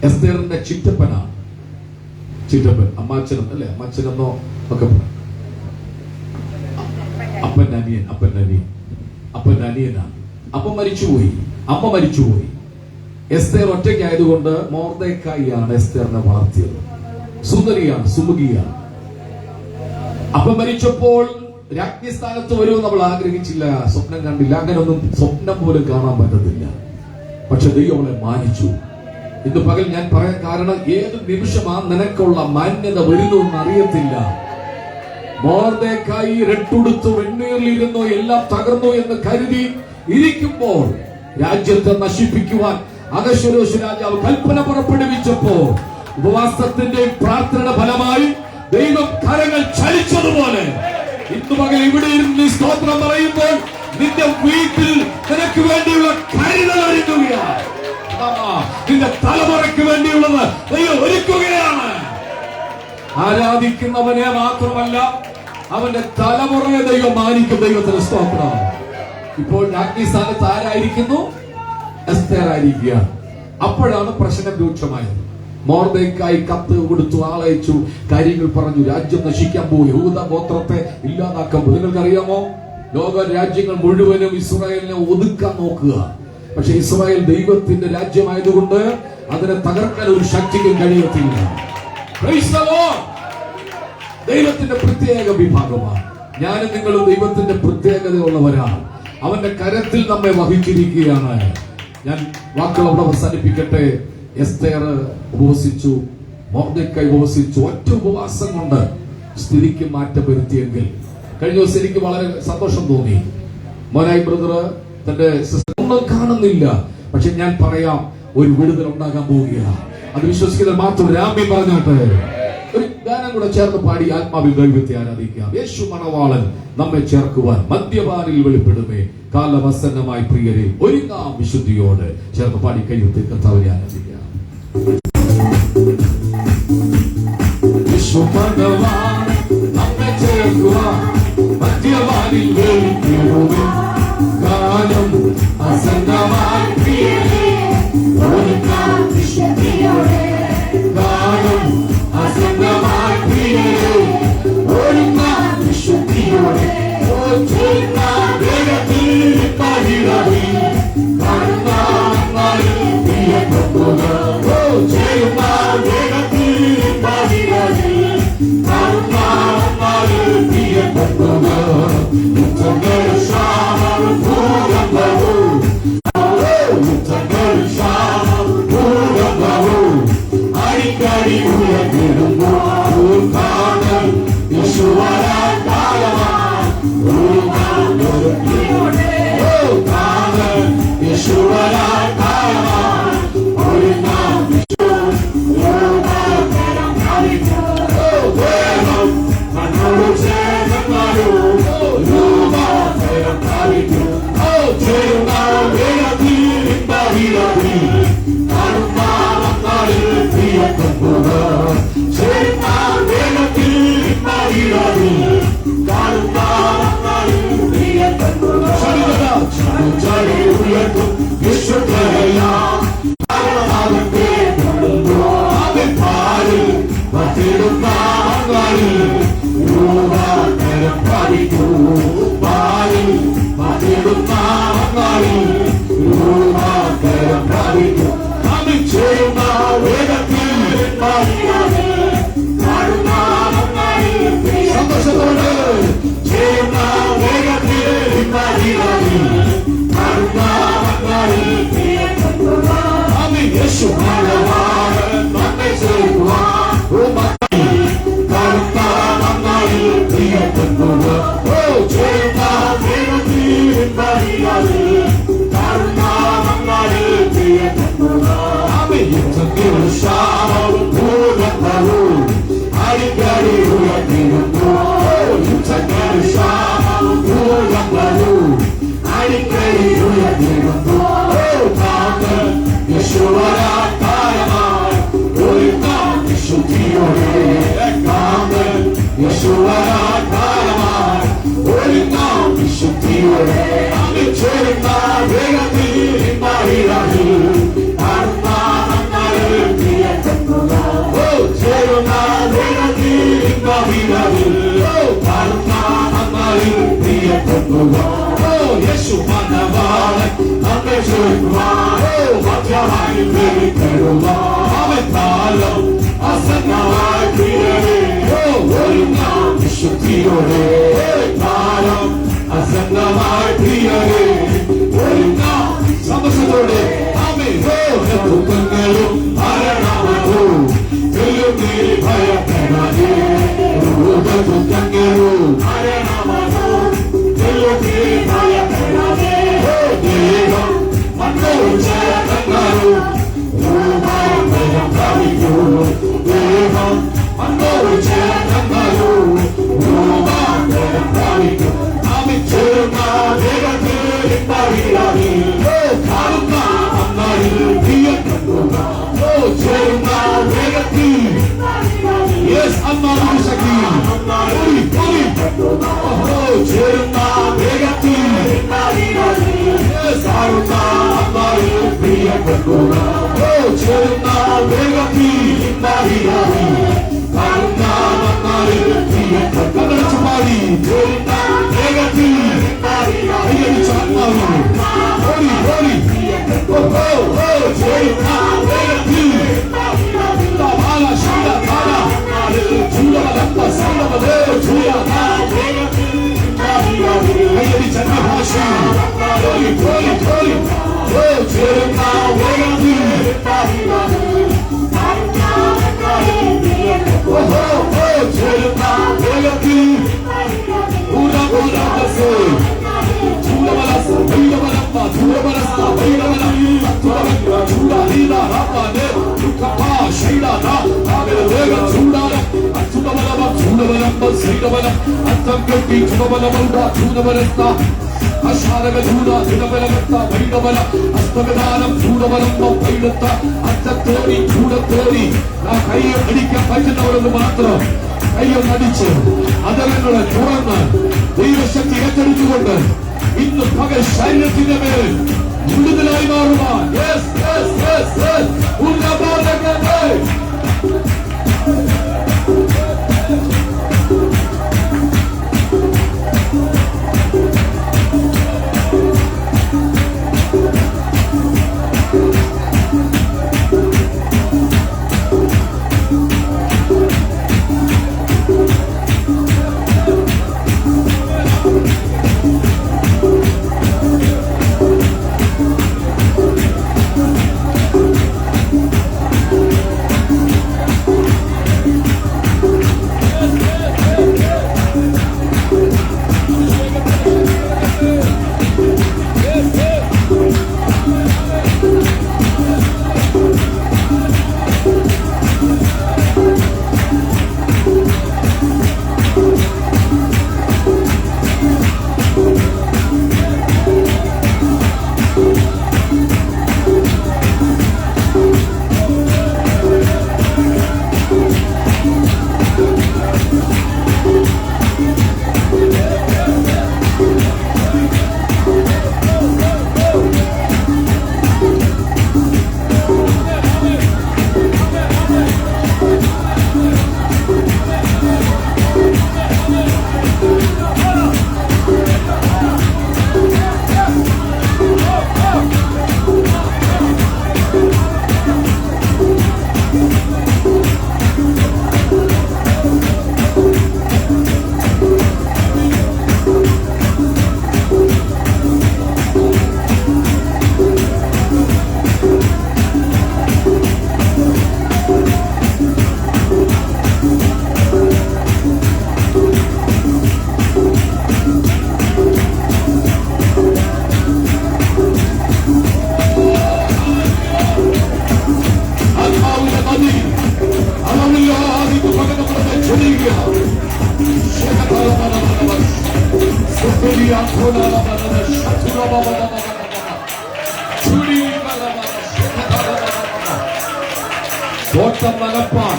എസ്തേറിന്റെ ചിറ്റപ്പനാണ്. ചിറ്റപ്പൻ അമ്മാച്ചനും അല്ലെ, അമ്മാച്ചനെന്നോ ഒക്കെ അപ്പൻ അനിയനാണ്. അപ്പൻ മരിച്ചുപോയി, അമ്മ മരിച്ചുപോയി. എസ്തേർ ഒറ്റയ്ക്കായതുകൊണ്ട് മൊർദെഖായിയാണ് എസ്തേറിനെ വളർത്തിയത്. സുന്ദരിയാണ്, സുമുഖിയാണ്. അപ്പൻ മരിച്ചപ്പോൾ രാജ്ഞി സ്ഥാനത്ത് വരുമെന്ന് നമ്മൾ ആഗ്രഹിച്ചില്ല, സ്വപ്നം കണ്ടില്ല. അങ്ങനെയൊന്നും സ്വപ്നം പോലും കാണാൻ പറ്റത്തില്ല. പക്ഷെ ദൈവം അവളെ മാനിച്ചു. ഇന്ന് പകൽ ഞാൻ പറയാൻ കാരണം, ഏത് നിമിഷമാ നിനക്കുള്ള മാന്യത വരുന്നു അറിയത്തില്ല. മൊർദെഖായി രട്ടുടുത്തു വെണ്ണീറിലിരുന്നു, എല്ലാം തകർന്നു എന്ന് കരുതി ഇരിക്കുമ്പോൾ രാജ്യത്തെ നശിപ്പിക്കുവാൻ അഹശ്വേരോശ് രാജാവ് കൽപ്പന പുറപ്പെടുവിച്ചപ്പോൾ ഉപവാസത്തിന്റെ പ്രാർത്ഥനയുടെ ഫലമായി ദൈവം കരങ്ങൾ ചലിച്ചതുപോലെ ഇന്ന് പകൽ ഇവിടെ ഇരുന്ന് സ്തോത്രം പറയുമ്പോൾ നിന്റെ വീട്ടിൽ നിനക്ക് വേണ്ടിയുള്ള കരുതൽ ഒരുക്കുകയാണ്. നിന്റെ തലമുറയ്ക്ക് വേണ്ടിയുള്ളത് ദൈവം ഒരുക്കുകയാണ്. ആരാധിക്കുന്നവനെ മാത്രമല്ല, അവന്റെ തലമുറയെ ദൈവം മാനിക്കും. ദൈവത്തിന് സ്തോത്രം. ഇപ്പോൾ രാജ്ഞി സ്ഥാനത്ത് ആരായിരിക്കുന്നു? എസ്തേർ ആയിരിക്കുക. അപ്പോഴാണ് പ്രശ്നം രൂക്ഷമായത്. മൊർദെഖായി കത്ത് കൊടുത്തു, ആളയച്ചു, കാര്യങ്ങൾ പറഞ്ഞു. രാജ്യം നശിക്കാൻ പോയി, യഹൂദ ഗോത്രത്തെ ഇല്ലാതാക്കാൻ പോയി. നിങ്ങൾക്കറിയാമോ, ലോക രാജ്യങ്ങൾ മുഴുവനും ഇസ്രായേലിനെ ഒതുക്കാൻ നോക്കുക. പക്ഷെ ഇസ്രായേൽ ദൈവത്തിന്റെ രാജ്യമായതുകൊണ്ട് അതിനെ തകർക്കാൻ ഒരു ശക്തിക്കും കഴിയത്തില്ല. ദൈവത്തിന്റെ പ്രത്യേക വിഭാഗമാണ്. ഞാനും നിങ്ങളും ദൈവത്തിന്റെ പ്രത്യേകതയുള്ളവരാണ്. അവന്റെ കരത്തിൽ നമ്മെ വഹിച്ചിരിക്കുകയാണ്. ഞാൻ വാക്കുകൾ അവിടെ അവസാനിപ്പിക്കട്ടെ. എസ്തേർ ഉപവസിച്ചു, മൊർദെഖായി ഉപവസിച്ചു. ഒറ്റ ഉപവാസം കൊണ്ട് സ്ഥിതിക്ക് മാറ്റം വരുത്തിയെങ്കിൽ കഴിഞ്ഞ ദിവസം എനിക്ക് വളരെ സന്തോഷം തോന്നി. മോനായി ബ്രദർ തന്റെ ഒന്നും കാണുന്നില്ല, പക്ഷെ ഞാൻ പറയാം, ഒരു വിടുതൽ ഉണ്ടാകാൻ പോവുകയാണ്. അത് വിശ്വസിക്കുന്നത് മാത്രം രാമി പറഞ്ഞാട്ടെ. ഒരു ഗാനം കൂടെ ചേർന്ന് പാടി ആത്മാവിൽ ദൈവത്തെ ആരാധിക്കാം. യേശു മണവാളൻ നമ്മെ ചേർക്കുവാൻ മദ്യപാനിൽ വെളിപ്പെടുമേ കാലവസന്നമായി പ്രിയരെ ഒരുങ്ങാം വിശുദ്ധിയോട്. ചേർന്ന് പാടി കൈയുത്തി കർത്താവിനെ ആരാധിക്കാം. യേശുപദവാൻ നമ്മെ ചേർക്കുവാൻ മധ്യവാനിൽ വേണ്ടിടുവിൻ. കാലം അസന്നമായി പ്രിയരേ ഒരുക്കാം വിശുദ്ധിയോടെ. കാലം അസന്നമായി പ്രിയരേ ഒരുക്കാം വിശുദ്ധിയോടെ. വേഗത്തിൽ പതിരവി കണ്ണായി പ്രിയപ്പെട്ടവ ചെയ്യുന്ന വേഗത്തിൽ പതിരവി കണ്ണായി പ്രിയപ്പെട്ടവ യുദ്ധങ്ങൾ ശാമം ഭൂകമ്പവു യുദ്ധങ്ങൾ ശാമം ഭൂകമ്പവു അടിക്കടി ഉയർന്നിടുന്നു. കാണൽ യേശുവരാൻ കാലമാണ് യേശുവരാൻ കാലമാണ് ഒരു നാം ദേഹം മണ്ണോട് ചേർന്നാലും രൂപാന്തരം പ്രാപിക്കും. ചേരുന്ന വേഗത്തിൽ ഇമ്പവിരവി കാണുന്നാളിൽ പ്രിയപ്പെട്ടവ ചേരുന്ന വേഗത്തിൽ ഇമ്പവിരവി കാണുന്നാളിൽ പ്രിയപ്പെട്ടവ ചടി ഉയർത്തും വിശുദ്ധരെല്ലാം സന്തോഷത്തോടെ ചെയ്യുന്ന വേഗത്തിൽ യേശു നമ്മെ ചെയ്യുവാൻ പ്രിയപ്പെട്ടവ ചെയ്യുന്ന വേഗത്തിൽ ശാമവും ഭൂകമ്പവും അടിക്കടി ഉയർന്നിടുന്നു. യുദ്ധങ്ങൾ ശാമവും ഭൂകമ്പവും അടിക്കടി ഉയർന്നിടുന്നു. യേശുവരാൻ കാലമായി ഒരുക്കാം വിശുദ്ധിയോടെ. യേശുവരാൻ കാലമായി ഒരുക്കാം വിശുദ്ധിയോടെ. ചേരുന്ന വേഗത്തിൽ ഇമ്പവിരവി ചേരുന്ന വേഗത്തിൽ ഇമ്പവിരവി പ്രിയപ്പെട്ടവ യേശു മനവാളൻ നമ്മെ ചേർക്കുവാൻ മധ്യമായി വേണ്ടിടുക. അവൻ കാലം അസന്നമായി പ്രിയരേ ഒരുങ്ങാം വിശുദ്ധിയോടെ. കാലം അസന്നമായി പ്രിയരേ ഒരുങ്ങാം സന്തോഷത്തോടെ. ദുഃഖങ്ങളും മരണവും ഭയപ്പെടാതെ ദുഃഖങ്ങളും മരണവും ഭയപ്പെടാതെ ദേഹം മണ്ണോട് ചേർന്നാലും ഭയം പ്രാപിക്കൂ. ദേഹം മണ്ണോട് ചേർന്നാലും ഭയം പ്രാപിക്കൂ. നാം ചേർന്ന വേഗത്തിൽ ഇമ്പവിരവി കാണുന്ന ചേരുന്ന വേഗത്തിൽ ചേരുന്ന വേഗത്തിൽ പ്രിയപ്പെട്ടവ ചേരുന്ന വേഗത്തിൽ പാടി ചേരുന്ന വേഗത്തിൽ കൈ പിടിക്കാൻ പറ്റുന്നവരൊന്ന് മാത്രം കയ്യൊന്നടിച്ച് അതരങ്ങളെ തുറന്ന് ദൈവശക്തി ഏറ്റെടുത്തുകൊണ്ട് ഇന്ന് പകൽ ശരീരത്തിന്റെ മേൽ വിടുതലായി മാറുവാൻ തോട്ടം നനപ്പാൻ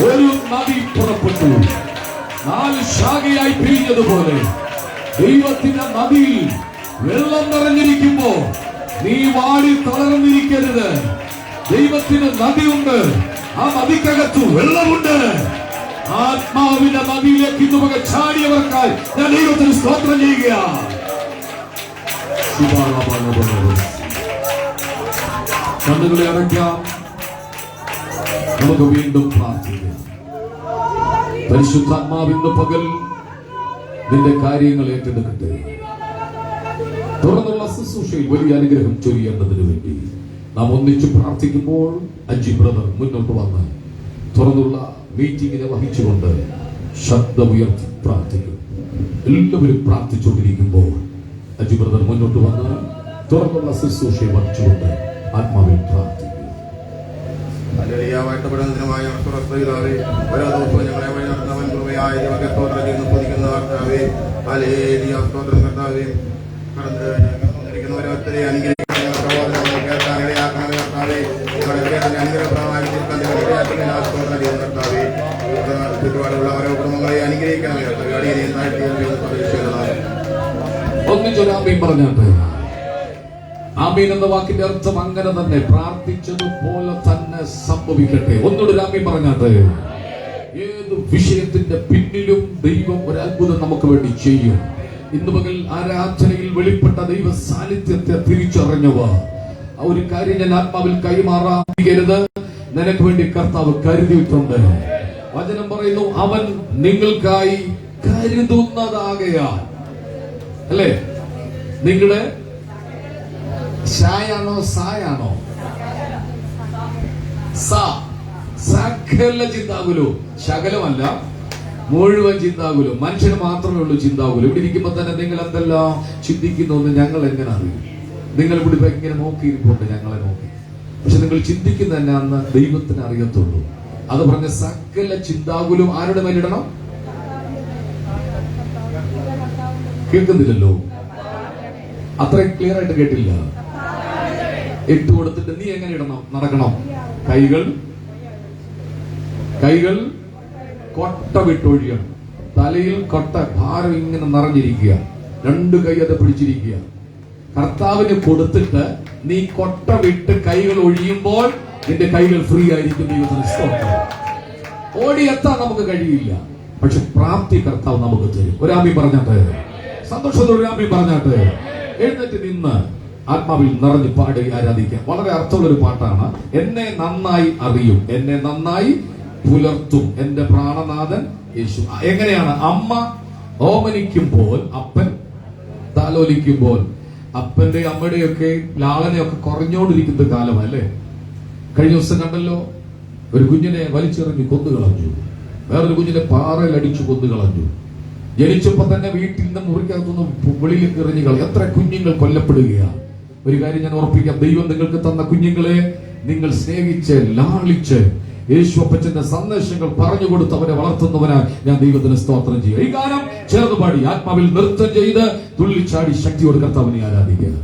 ഒരു നദി പുറപ്പെട്ടു. 4 ശാഖയായി പിരിഞ്ഞതുപോലെ ദൈവത്തിന്റെ നദിയിൽ വെള്ളം നിറഞ്ഞിരിക്കുമ്പോ നീ വാടി തളർന്നിരിക്കരുത്. ദൈവത്തിന് നദിയുണ്ട്, ആ നദിക്കകത്തു വെള്ളമുണ്ട്. ആത്മാവിന്റെ നദിയിലേക്ക് ഇന്ന് പകൽ ചാടിയവർക്കായി ഞാൻ ദൈവത്തിന് സ്തോത്രം ചെയ്യുകയാണ്. കണ്ണുകളെ അടയ്ക്കാം, നമുക്ക് വീണ്ടും പ്രാർത്ഥിക്കാം. പരിശുദ്ധാത്മാവിന്റെ പകൽ നിന്റെ കാര്യങ്ങൾ ഏറ്റെടുക്കട്ടെ. തുറന്നുള്ള ശുശ്രൂഷയിൽ വലിയ അനുഗ്രഹം ചൊരിയേണ്ടതിനു വേണ്ടി നാം ഒന്നിച്ച് പ്രാർത്ഥിക്കുമ്പോൾ അജി ബ്രദർ മുന്നോട്ട് വന്ന് തുറന്നുള്ള മീറ്റിംഗിനെ വഹിച്ചുകൊണ്ട് ശബ്ദമുയർത്തി പ്രാർത്ഥിക്കും. എല്ലാവരും പ്രാർത്ഥിച്ചുകൊണ്ടിരിക്കുമ്പോൾ അജി ബ്രദർ മുന്നോട്ട് വന്ന് തുറന്നുള്ള ശുശ്രൂഷയെ വഹിച്ചുകൊണ്ട് ആത്മാവിൽ പ്രാർത്ഥിക്കും. വാഴ്ത്തപ്പെടുന്നതിനുമായി ഓരോ ദിവസവും ഞങ്ങളെ വഴി നടന്നവൻ കൃപയായ സ്തോത്രം ചെയ്യുന്നു സ്തുതിക്കുന്ന കർത്താവേ. ഹല്ലേലൂയ സ്തോത്രം കർത്താവേ. കടന്നിരിക്കുന്നവരെ അനുഗ്രഹിക്കുന്ന പ്രബോധനം കേൾക്കാൻ ഇടയാക്കണമേ കർത്താവേ. അനുഗ്രഹപ്രദമായി സ്തോത്രം ചെയ്യുന്ന കർത്താവേ. ചുറ്റുപാടുള്ള ഓരോ കുടുംബങ്ങളെ അനുഗ്രഹിക്കണമേ കർത്താവേ. അടിയനെയും ഒന്നിച്ചൊരാമീൻ പറഞ്ഞാട്ടെ. ആമീൻ എന്ന വാക്കിന്റെ അർത്ഥം അങ്ങനെ തന്നെ പ്രാർത്ഥിച്ചതുപോലെ തന്നെ സംഭവിക്കട്ടെ. ഒന്നുകൂടി ആമീൻ പറഞ്ഞാട്ടെ. ഏത് വിഷയത്തിന്റെ പിന്നിലും ദൈവം ഒരു അത്ഭുതം നമുക്ക് വേണ്ടി ചെയ്യും. ഇന്ന് പകൽ ആരാധനയിൽ വെളിപ്പെട്ട ദൈവ സാന്നിധ്യത്തെ തിരിച്ചറിഞ്ഞവ ഒരു കാര്യം ഞാൻ ആത്മാവിൽ കൈമാറാതിരിക്കരുത്. നിനക്ക് വേണ്ടി കർത്താവ് കരുതിയിട്ടുണ്ട്. വചനം പറയുന്നു, അവൻ നിങ്ങൾക്കായി കരുതുന്നതാകയാൽ. അല്ലേ? നിങ്ങളുടെ ഷായാണോ സായാണോ? സകല ചിന്താകുലവും, ശകലമല്ല മുഴുവൻ ചിന്താകുലവും. മനുഷ്യന് മാത്രമേ ഉള്ളൂ ചിന്താകുലം. ഇവിടെ ഇരിക്കുമ്പോ തന്നെ നിങ്ങൾ എന്തെല്ലാം ചിന്തിക്കുന്നു എന്ന് ഞങ്ങൾ എങ്ങനെ അറിയും? നിങ്ങൾ ഇവിടെ ഇപ്പൊ ഇങ്ങനെ നോക്കിയിരിക്കുന്നുണ്ട്, ഞങ്ങളെ നോക്കി. പക്ഷെ നിങ്ങൾ ചിന്തിക്കുന്ന തന്നെ അന്ന് ദൈവത്തിന് അറിയത്തുള്ളൂ. അത് പറഞ്ഞ സകല ചിന്താകുലവും ആരുടെ മേലിടണം? കേൾക്കുന്നില്ലല്ലോ, അത്രയും ക്ലിയർ ആയിട്ട് കേട്ടില്ല. 8 കൊടുത്തിട്ട് നീ എങ്ങനെ ഇടണം? നടക്കണം. കൈകൾ കൊട്ട വിട്ടൊഴിയണം. തലയിൽ കൊട്ട ഭാരം ഇങ്ങനെ നിറഞ്ഞിരിക്കുക, 2 കൈ അത് പിടിച്ചിരിക്കുക. കർത്താവിന് കൊടുത്തിട്ട് നീ കൊട്ട വിട്ട് കൈകൾ ഒഴിയുമ്പോൾ നിന്റെ കൈകൾ ഫ്രീ ആയിരിക്കും. ദൈവത്തിന് സ്തോത്രം. ഓടിയെത്താൻ നമുക്ക് കഴിയില്ല, പക്ഷെ പ്രാപ്തി കർത്താവ് നമുക്ക് തരും. ഒരാമി പറഞ്ഞാട്ട്, സന്തോഷത്തോടെ ഒരാമി പറഞ്ഞാട്ട് എഴുന്നേറ്റ് നിന്ന് ആത്മാവിൽ നിറഞ്ഞ് പാടി ആരാധിക്കാം. വളരെ അർത്ഥമുള്ളൊരു പാട്ടാണ്. എന്നെ നന്നായി അറിയും, എന്നെ നന്നായി പുലർത്തും എന്റെ പ്രാണനാഥൻ യേശു. എങ്ങനെയാണ്? അമ്മ ഓമനിക്കുമ്പോൾ, അപ്പൻ താലോലിക്കുമ്പോൾ, അപ്പന്റെ അമ്മയുടെയൊക്കെ ലാളനയൊക്കെ കുറഞ്ഞോണ്ടിരിക്കുന്ന കാലമല്ലേ. കഴിഞ്ഞ ദിവസം കണ്ടല്ലോ, ഒരു കുഞ്ഞിനെ വലിച്ചെറിഞ്ഞ് കൊന്നുകളഞ്ഞു, വേറൊരു കുഞ്ഞിനെ പാറയിൽ അടിച്ചു കൊന്നുകളഞ്ഞു. ജനിച്ചപ്പോ തന്നെ വീട്ടിൽ നിന്ന് മുറിക്കകത്തുനിന്ന് വെളിയിലേക്ക് എറിഞ്ഞു കളഞ്ഞു. എത്ര കുഞ്ഞുങ്ങൾ കൊല്ലപ്പെടുകയാണ്. ഒരു കാര്യം ഞാൻ ഉറപ്പിക്കാം, ദൈവം നിങ്ങൾക്ക് തന്ന കുഞ്ഞുങ്ങളെ നിങ്ങൾ സ്നേഹിച്ച് ലാളിച്ച് യേശു അപ്പച്ചന്റെ സന്ദേശങ്ങൾ പറഞ്ഞു കൊടുത്ത് അവരെ വളർത്തുന്നവനായി ഞാൻ ദൈവത്തിന് സ്തോത്രം ചെയ്യും. ഈ ഗാനം ചേർന്ന് പാടി ആത്മാവിൽ നൃത്തം ചെയ്ത് തുള്ളിച്ചാടി ശക്തിയോട് കർത്താവിനെ ആരാധിക്കുക.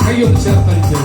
കൈയൊന്ന് ചേർത്തടിച്ചേ.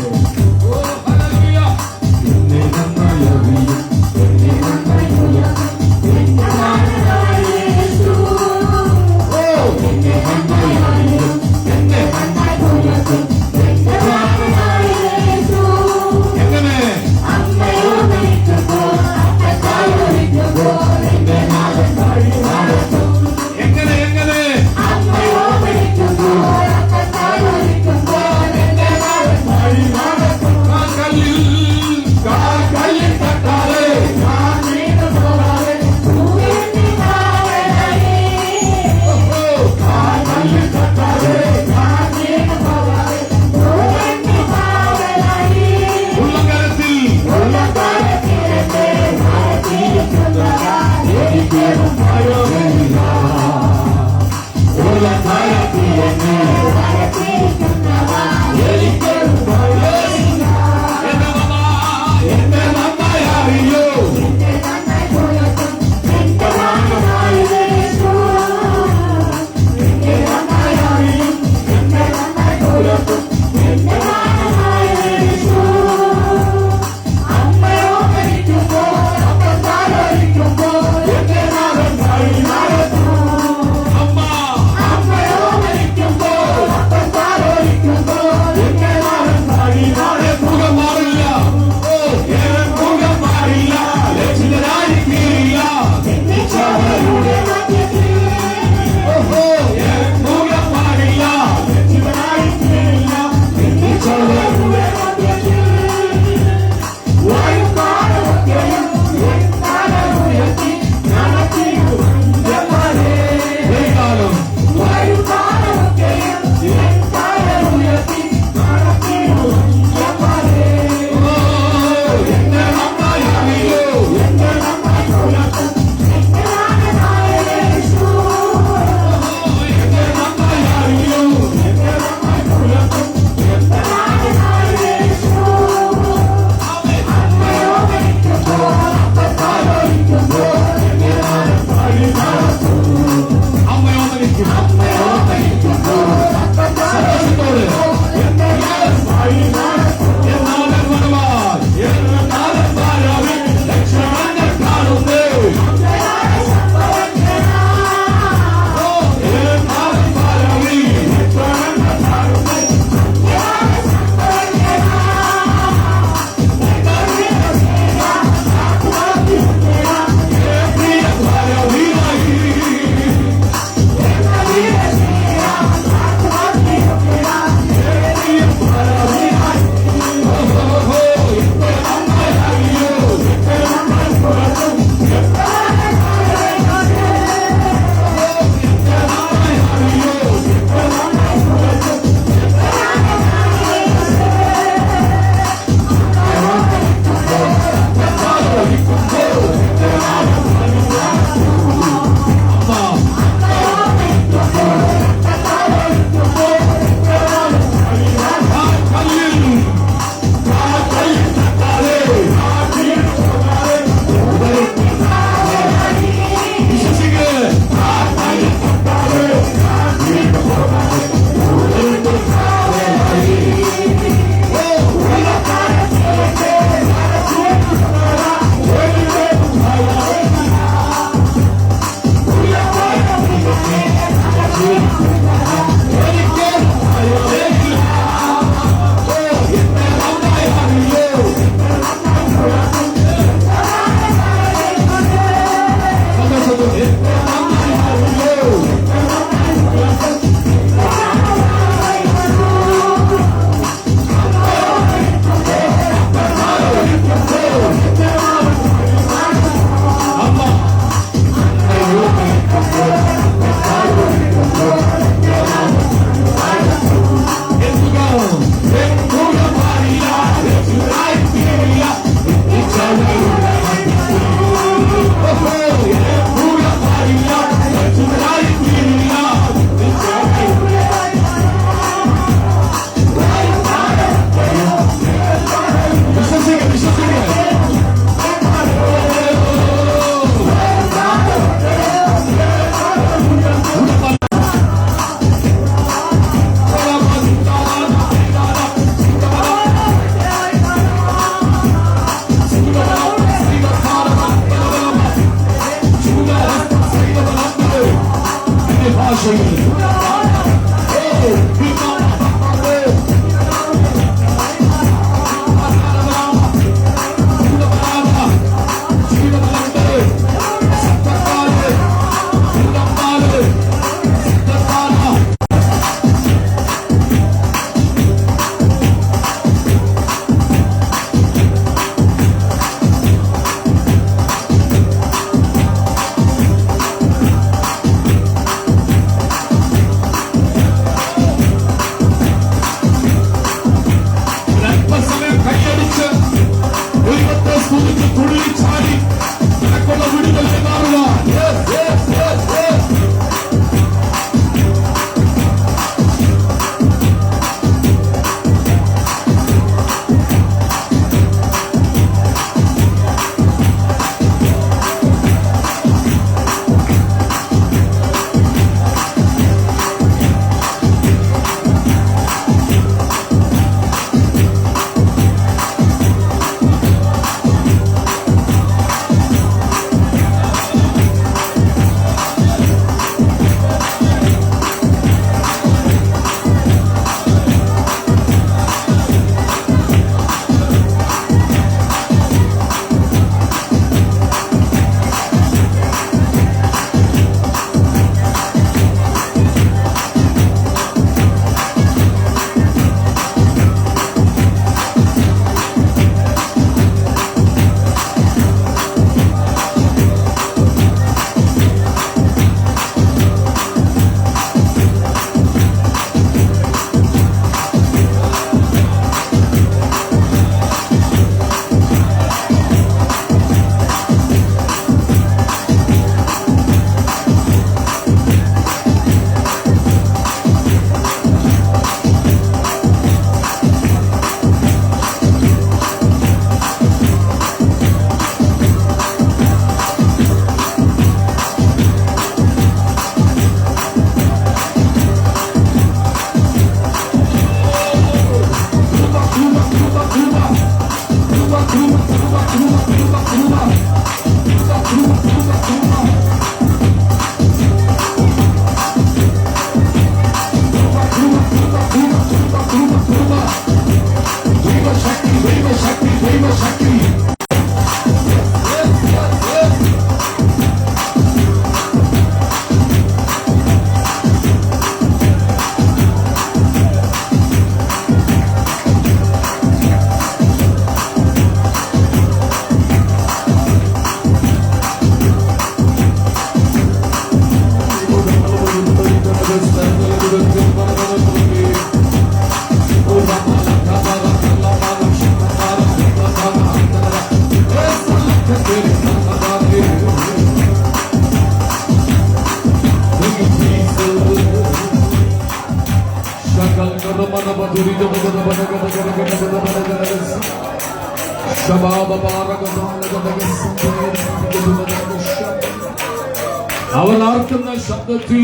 അവൻ ആർക്കുന്ന ശബ്ദത്തിൽ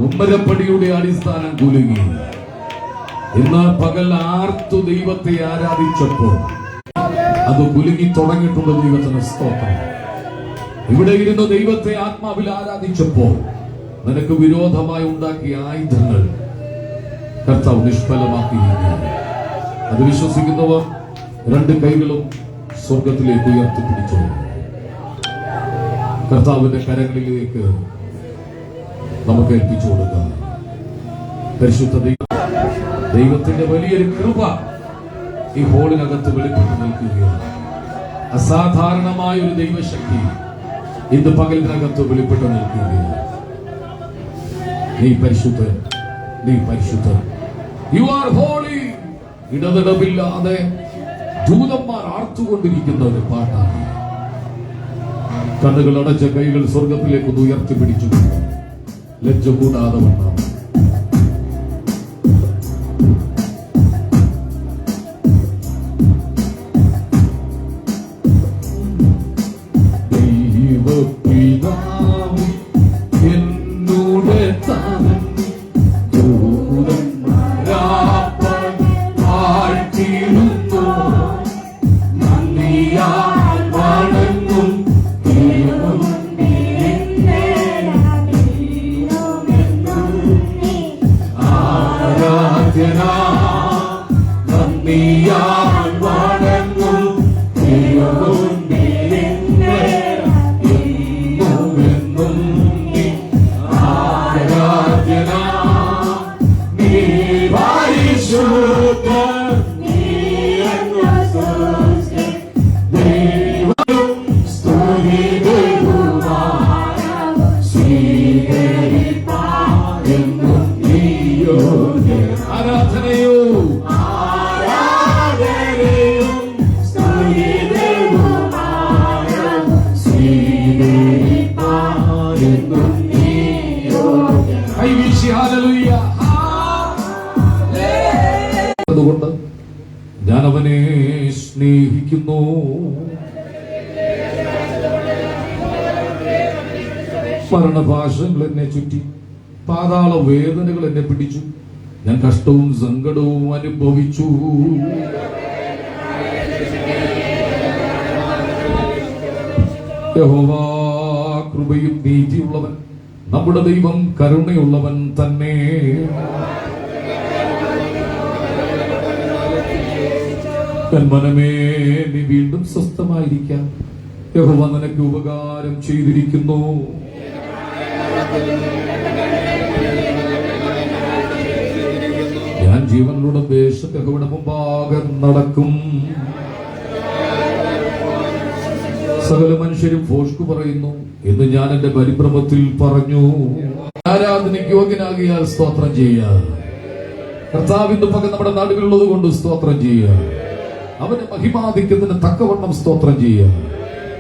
ഉമ്മരപ്പടിയുടെ അടിസ്ഥാനം കുലുങ്ങി. എന്നാൽ പകൽ ആർത്തു ദൈവത്തെ ആരാധിച്ചപ്പോൾ അത് കുലുങ്ങി തുടങ്ങിയിട്ടുള്ള ദൈവത്തിന് സ്തോത്രം. ഇവിടെ ഇരുന്ന് ദൈവത്തെ ആത്മാവിൽ ആരാധിച്ചപ്പോൾ നിനക്ക് വിരോധമായി ഉണ്ടാക്കിയ ആയുധങ്ങൾ കർത്താവ് നിഷ്ഫലമാക്കിയിരിക്കുകയാണ്. അത് വിശ്വസിക്കുന്നവർ രണ്ട് കൈകളും സ്വർഗത്തിലേക്ക് ഉയർത്തിപ്പിടിച്ചു കർത്താവിന്റെ കരങ്ങളിലേക്ക് നമുക്ക് ഏൽപ്പിച്ചു കൊടുക്കാം. പരിശുദ്ധ ദൈവത്തിന്റെ വലിയൊരു കൃപ ഈ ഹോളിനകത്ത് വെളിപ്പെട്ട് നിൽക്കുകയാണ്. അസാധാരണമായ ഒരു ദൈവശക്തി ഇന്ന് പകലിനകത്ത് വെളിപ്പെട്ട് നിൽക്കുകയാണ്. നീ പരിശുദ്ധൻ, നീ പരിശുദ്ധൻ, യു ആർ ഹോളി. ഇടതടവില്ലാതെ ദൂതന്മാർ ആർത്തുകൊണ്ടിരിക്കുന്ന ഒരു പാട്ടാണ്. കണ്ണുകൾ അടച്ച കൈകൾ സ്വർഗത്തിലേക്ക് ഉയർത്തിപ്പിടിച്ചു ലജ്ജ കൂടാതെ വണ്ണം എന്നും നീ ആരാധ്യനാം. നീ പരിശുദ്ധൻ, നീ എന്നും ദൈവം സ്തുതി ബഹുമാനം സ്വീകരിപ്പാൻ എന്നും നീ യോഗ്യൻ. ആരാധനയോ അതുകൊണ്ട് ഞാൻ അവനെ സ്നേഹിക്കുന്നു. മരണഭാഷകൾ എന്നെ ചുറ്റി, പാതാള വേദനകൾ എന്നെ പിടിച്ചു, ഞാൻ കഷ്ടവും സങ്കടവും അനുഭവിച്ചു. യഹോവ കൃപയും നീതിയുള്ളവൻ, നമ്മുടെ ദൈവം കരുണയുള്ളവൻ തന്നെ. മനമേ, നീ വീണ്ടും സ്വസ്ഥമായിരിക്കാം. യഹോവ നിനക്ക് ഉപകാരം ചെയ്തിരിക്കുന്നു. ഞാൻ ജീവനിലൂടെ ദേശത്ത് യഹോവയുടെ മുമ്പാകെ നടക്കും. സകല മനുഷ്യരും ഫോഷ്കു പറയുന്നു എന്ന് ഞാൻ എന്റെ പരിഭ്രമത്തിൽ പറഞ്ഞു. ആരാധനയ്ക്ക് യോഗ്യനാകിയാൽ സ്തോത്രം ചെയ്യുക. കർത്താവിന്റെ പകൽ നമ്മുടെ നടുവിലുള്ളത് കൊണ്ട് സ്തോത്രം ചെയ്യുക. അവനെ മഹിമാദിക്കുന്നതിന് തക്കവണ്ണം സ്തോത്രം ചെയ്യുക.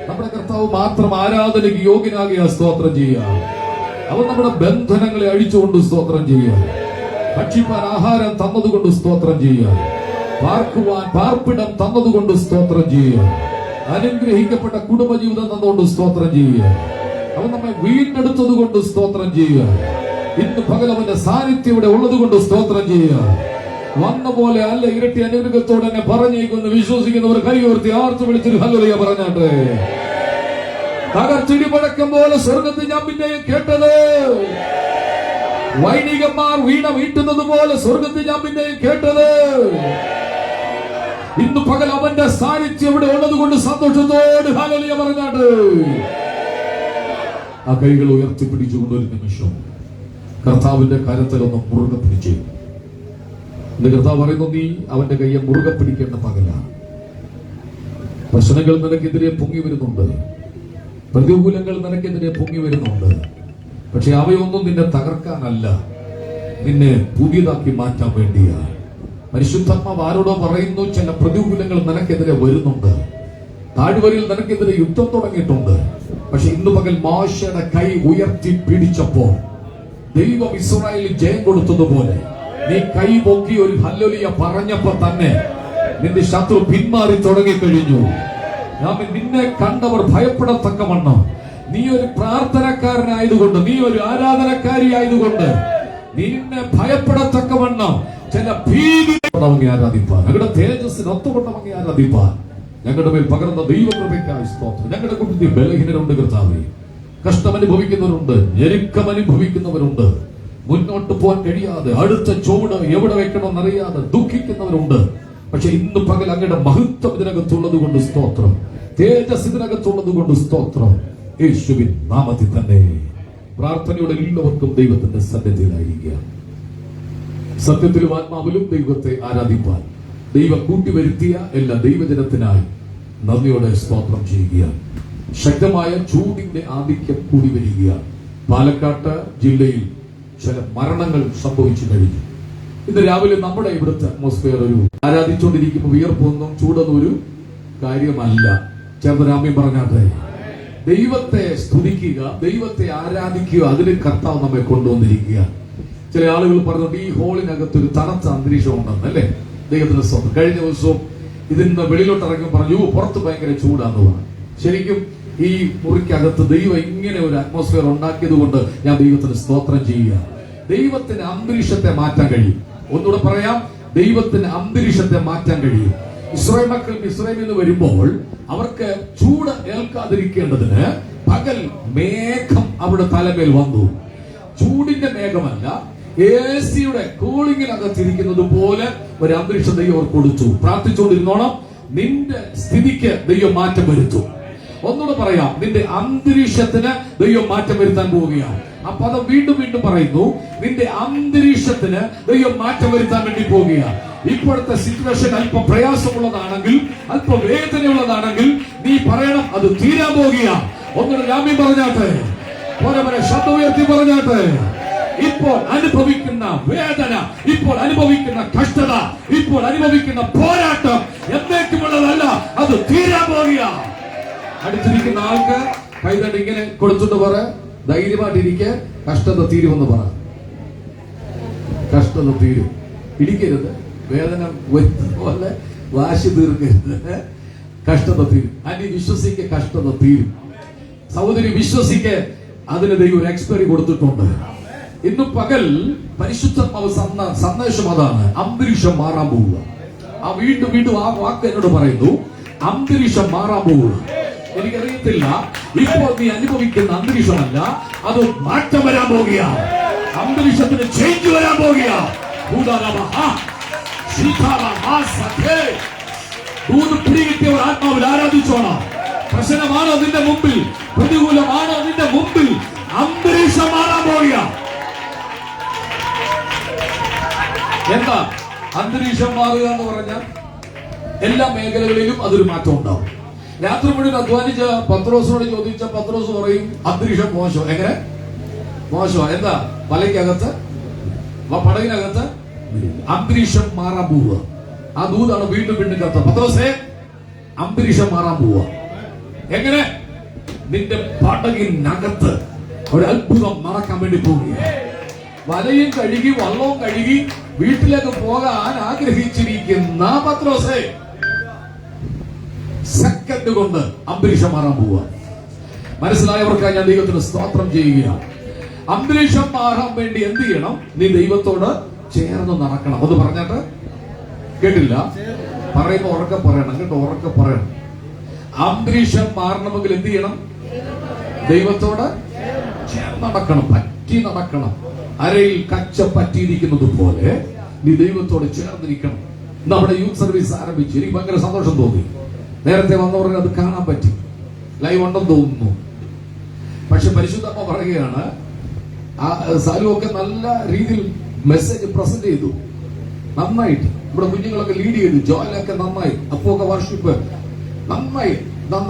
നമ്മുടെ കർത്താവ് മാത്രം ആരാധനയ്ക്ക് യോഗ്യനാകിയാൽ സ്തോത്രം ചെയ്യുക. അവൻ നമ്മുടെ ബന്ധനങ്ങളെ അഴിച്ചുകൊണ്ട് സ്തോത്രം ചെയ്യുക. ഭക്ഷിപ്പാൻ ആഹാരം തന്നതുകൊണ്ട് സ്തോത്രം ചെയ്യുക. പാർക്കുവാൻ പാർപ്പിടം തന്നതുകൊണ്ട് സ്തോത്രം ചെയ്യുക. അനുഗ്രഹിക്കപ്പെട്ട കുടുംബജീവിതം തന്നുകൊണ്ട് സ്തോത്രം ചെയ്യുക. അവൻ നമ്മെ വീണ്ടെടുത്തത് കൊണ്ട് സ്തോത്രം ചെയ്യുക. ഇന്ന് പകൽ അവന്റെ സാന്നിധ്യം ഇവിടെ ഉള്ളത് കൊണ്ട് സ്തോത്രം ചെയ്യുക. വന്ന പോലെ അല്ല, ഇരട്ടി അനുഗ്രഹത്തോടെ എന്നെ പറഞ്ഞേക്കൊന്ന് വിശ്വസിക്കുന്നവർ കൈയോർത്തി ആർത്ത് വിളിച്ചൊരു ഹല്ലേലൂയ പറഞ്ഞാട്ടെ. തകർച്ചിടി പഴക്കം പോലെ സ്വർഗത്തിൽ ഞാൻ പിന്നെയും കേട്ടത്, വൈണികന്മാർ വീണ വീട്ടുന്നത് പോലെ സ്വർഗത്തിൽ ഞാൻ പിന്നെയും കേട്ടത്. ഇന്ന് പകൽ അവന്റെ സാന്നിധ്യം ഇവിടെ ഉള്ളത് കൊണ്ട് സന്തോഷത്തോട് ഹല്ലേലൂയ പറഞ്ഞാട്ട് ആ കൈകൾ ഉയർത്തിപ്പിടിച്ചുകൊണ്ട് ഒരു നിമിഷം കർത്താവിന്റെ കരത്തിലൊന്ന് മുറുകെ പിടിച്ചു. എന്റെ കർത്താവ് പറയുന്നു, നീ അവന്റെ കയ്യെ മുറുകെ പിടിക്കേണ്ട പകലാണ്. പ്രശ്നങ്ങൾ നിനക്കെതിരെ പൊങ്ങി വരുന്നുണ്ട്, പ്രതികൂലങ്ങൾ നിനക്കെതിരെ പൊങ്ങി വരുന്നുണ്ട്. പക്ഷെ അവയൊന്നും നിന്നെ തകർക്കാനല്ല, നിന്നെ പുതിയതാക്കി മാറ്റാൻ വേണ്ടിയാണ്. പരിശുദ്ധാത്മാവ് ആരോടോ പറയുന്നു, ചില പ്രതികൂലങ്ങൾ നിനക്കെതിരെ വരുന്നുണ്ട്, താഴ്വരയിൽ നിനക്കെതിരെ യുദ്ധം തുടങ്ങിയിട്ടുണ്ട്. പക്ഷെ ഇന്ന് പകൽ മോശയുടെ കൈ ഉയർത്തി പിടിച്ചപ്പോ ദൈവം ഇസ്രായേലിൽ ജയം കൊടുത്തതുപോലെ നീ കൈ പൊക്കി ഒരു ഹല്ലേലൂയ പറഞ്ഞപ്പോ തന്നെ നിന്റെ ശത്രു പിന്മാറി തുടങ്ങിക്കഴിഞ്ഞു. ഞാൻ നിന്നെ കണ്ടവർ ഭയപ്പെടത്തക്കവണ്ണം നീ ഒരു പ്രാർത്ഥനക്കാരനായതുകൊണ്ട്, നീ ഒരു ആരാധനക്കാരി ആയതുകൊണ്ട് നിന്നെ ഭയപ്പെടത്തക്കവണ്ണം ചില ഭീതി ആരാധിപ്പാൻ, ഞങ്ങളുടെ തേജസ്സിന് ഒത്തുകൊണ്ടവങ്ങി ആരാധിപ്പാൻ ഞങ്ങളുടെ മേൽ പകർന്ന ദൈവകൃപയ്ക്കായി സ്തോത്രം. ഞങ്ങളുടെ കുടുംബത്തിൽ ബലഹീനരുണ്ട് കർത്താവേ, കഷ്ടമനുഭവിക്കുന്നവരുണ്ട്, ഞെരുക്കം അനുഭവിക്കുന്നവരുണ്ട്, മുന്നോട്ട് പോകാൻ കഴിയാതെ അടുത്ത ചുവട് എവിടെ വെക്കണമെന്നറിയാതെ ദുഃഖിക്കുന്നവരുണ്ട്. പക്ഷെ ഇന്ന് പകൽ അങ്ങയുടെ മഹത്വം ഇതിനകത്തുള്ളത് കൊണ്ട് സ്തോത്രം, തേജസ് ഇതിനകത്തുള്ളത് കൊണ്ട് സ്തോത്രം. യേശുവിൻ നാമത്തിൽ തന്നെ പ്രാർത്ഥനയോടെ എല്ലാവർക്കും ദൈവത്തിന്റെ സന്നിധിയിലായിരിക്കുക. സത്യത്തിലും ആത്മാവിലും ദൈവത്തെ ആരാധിപ്പാൻ ദൈവം കൂട്ടിവരുത്തിയ എല്ലാ ദൈവജനത്തിനായി നന്ദിയോടെ സ്തോത്രം ചെയ്യുക. ശക്തമായ ചൂടിന്റെ ആധിക്യം കൂടി വരിക. പാലക്കാട് ജില്ലയിൽ ചില മരണങ്ങൾ സംഭവിച്ചു കഴിഞ്ഞു. ഇന്ന് രാവിലെ നമ്മുടെ ഇവിടുത്തെ അറ്റ്മോസ്ഫിയർ ഒരു ആരാധിച്ചുകൊണ്ടിരിക്കുമ്പോൾ വിയർപ്പൊന്നും ചൂടൊന്നും ഒരു കാര്യമല്ല. ചേർന്നരാമ്യം പറഞ്ഞാട്ടെ, ദൈവത്തെ സ്തുതിക്കുക, ദൈവത്തെ ആരാധിക്കുക, അതിന് കർത്താവ് നമ്മെ കൊണ്ടുവന്നിരിക്കുക. ചില ആളുകൾ പറഞ്ഞുകൊണ്ട് ഈ ഹോളിനകത്ത് ഒരു തണുത്ത അന്തരീക്ഷം ഉണ്ടെന്ന്, അല്ലേ? ദൈവത്തിന്റെ സ്വന്തം. കഴിഞ്ഞ ദിവസവും ഇതിന്ന് വെളിയിലോട്ട് ഇറങ്ങി പറഞ്ഞു പുറത്ത് ഭയങ്കര ചൂടാന്ന് പറഞ്ഞു. ശരിക്കും ഈ മുറിക്കകത്ത് ദൈവം ഇങ്ങനെ ഒരു അറ്റ്മോസ്ഫിയർ ഉണ്ടാക്കിയത് കൊണ്ട് ഞാൻ ദൈവത്തിന് സ്തോത്രം ചെയ്യുക. ദൈവത്തിന് അന്തരീക്ഷത്തെ മാറ്റാൻ കഴിയും. ഒന്നുകൂടെ പറയാം, ദൈവത്തിന് അന്തരീക്ഷത്തെ മാറ്റാൻ കഴിയും. ഇസ്രായേൽ മക്കൾ ഇസ്രായേലിൽ നിന്ന് വരുമ്പോൾ അവർക്ക് ചൂട് ഏൽക്കാതിരിക്കേണ്ടതിന് പകൽ മേഘം അവിടെ തലമേൽ വന്നു. ചൂടിന്റെ മേഘമല്ല, AC-യുടെ കൂളിങ്ങിനകത്തിരിക്കുന്നത് പോലെ ഒരു അന്തരീക്ഷം ദൈവം അവർ കൊടുത്തു. പ്രാർത്ഥിച്ചുകൊണ്ടിരുന്നോണം, നിന്റെ സ്ഥിതിക്ക് ദൈവം മാറ്റം വരുത്തും. ഒന്നുകൂടെ പറയാം, നിന്റെ അന്തരീക്ഷത്തിന് ദൈവം മാറ്റം വരുത്താൻ പോവുകയാണ്. ആ പദം വീണ്ടും വീണ്ടും പറയുന്നു, നിന്റെ അന്തരീക്ഷത്തിന് ദൈവം മാറ്റം വരുത്താൻ വേണ്ടി പോവുകയാണ്. ഇപ്പോഴത്തെ സിറ്റുവേഷൻ അല്പം പ്രയാസമുള്ളതാണെങ്കിൽ, അല്പം വേദനയുള്ളതാണെങ്കിൽ നീ പറയണം, അത് തീരാൻ പോവുകയാണ്. ഒന്നുകൂടെ ജാമ്യം പറഞ്ഞാട്ടെ, പോലെ ശബ്ദം ഉയർത്തി പറഞ്ഞാട്ടെ. ഇപ്പോൾ അനുഭവിക്കുന്ന വേദന, ഇപ്പോൾ അനുഭവിക്കുന്ന കഷ്ടത, ഇപ്പോൾ അനുഭവിക്കുന്ന പോരാട്ടം എന്നേക്കുമുള്ളതല്ല, അത് തീരാൻ പോവുക. അടുത്തിരിക്കുന്ന ആൾക്ക് കൈതട്ട് ഇങ്ങനെ കൊടുത്തിട്ട് പറ, ധൈര്യമായിട്ടിരിക്കെ, കഷ്ടത തീരുമെന്ന് പറ. കഷ്ടത തീരും. ഇടിക്കരുത്, വേദന വരുന്ന പോലെ വാശി തീർക്കരുത്. കഷ്ടത തീരും. അനി വിശ്വസിക്ക്, കഷ്ടത തീരും. സഹോദരി വിശ്വസിക്ക്, അതിന് ദൈവം ഒരു എക്സ്പയറി കൊടുത്തിട്ടുണ്ട്. ഇന്ന് പകൽ പരിശുദ്ധാത്മാവ് സന്ദേശം അതാണ്, അന്തരീക്ഷം മാറാൻ പോവുക. ആ വീണ്ടും വീണ്ടും ആ വാക്ക് എന്നോട് പറയുന്നു, അന്തരീക്ഷം മാറാൻ പോവുക. എനിക്കറിയത്തില്ല, ഇപ്പോൾ നീ അനുഭവിക്കുന്ന അന്തരീക്ഷമല്ല, അത് മാറ്റം വരാൻ പോകുക. അന്തരീക്ഷത്തിന് ചേഞ്ച് വരാൻ പോകുക. പിടികിട്ടിയ ഒരു ആത്മാവിൽ ആരാധിച്ചോണം. പ്രശ്നമാണോ നിന്റെ മുമ്പിൽ, പ്രതികൂലമാണോ നിന്റെ മുമ്പിൽ, അന്തരീക്ഷം മാറാൻ പോകുക. എന്താ അന്തരീക്ഷം മാറുക എന്ന് പറഞ്ഞാൽ എല്ലാ മേഖലകളിലും അതൊരു മാറ്റം ഉണ്ടാവും. രാത്രി മുഴുവൻ അധ്വാനിച്ച പത്രോസിനോട് ചോദിച്ച പത്രോസ് പറയും, അന്തരീക്ഷം മോശം. എങ്ങനെ മോശം? എന്താ? വലയ്ക്കകത്ത്, പടകിനകത്ത് അന്തരീക്ഷം മാറാൻ പോവുക. ആ ദൂതാണ് വീണ്ടും വീണ്ടും കത്ത, പത്രോസേ അന്തരീക്ഷം മാറാൻ പോവുക. എങ്ങനെ? നിന്റെ പടകിനകത്ത് ഒരു അത്ഭുതം നടക്കാൻ വേണ്ടി പോവുക. വലയും കഴുകി വള്ളവും കഴുകി വീട്ടിലേക്ക് പോകാൻ ആഗ്രഹിച്ചിരിക്കുന്ന പത്രോസേ, സെക്കൻഡ് കൊണ്ട് അന്തരീക്ഷം മാറാൻ പോവുക. മനസ്സിലായവർക്കായി ഞാൻ ദൈവത്തിന് സ്തോത്രം ചെയ്യുകയാണ്. അന്തരീക്ഷം മാറാൻ വേണ്ടി എന്ത് ചെയ്യണം? നീ ദൈവത്തോട് ചേർന്ന് നടക്കണം. ഒന്ന് പറഞ്ഞിട്ട് കേട്ടില്ല, പറയുമ്പോ ഉറക്കെ പറയണം കേട്ടോ, ഉറക്കെ പറയണം. അന്തരീക്ഷം മാറണമെങ്കിൽ എന്ത് ചെയ്യണം? ദൈവത്തോട് ചേർന്ന് നടക്കണം, പറ്റി നടക്കണം. അരയിൽ കച്ച പറ്റിയിരിക്കുന്നത് പോലെ നീ ദൈവത്തോട് ചേർന്നിരിക്കണം. നമ്മുടെ യൂത്ത് സർവീസ് ആരംഭിച്ചു, എനിക്ക് ഭയങ്കര സന്തോഷം തോന്നി. നേരത്തെ വന്നവർക്ക് അത് കാണാൻ പറ്റി, ലൈവ് ഉണ്ടെന്ന് തോന്നുന്നു. പക്ഷെ പരിശുദ്ധമ്മ പറയുകയാണ്, സാലുവൊക്കെ നല്ല രീതിയിൽ മെസ്സേജ് പ്രസന്റ് ചെയ്തു, നന്നായിട്ട്. ഇവിടെ കുഞ്ഞുങ്ങളൊക്കെ ലീഡ് ചെയ്തു, ജോലൊക്കെ നന്നായി, അപ്പൊക്കെ വർഷിപ്പ് നന്നായി.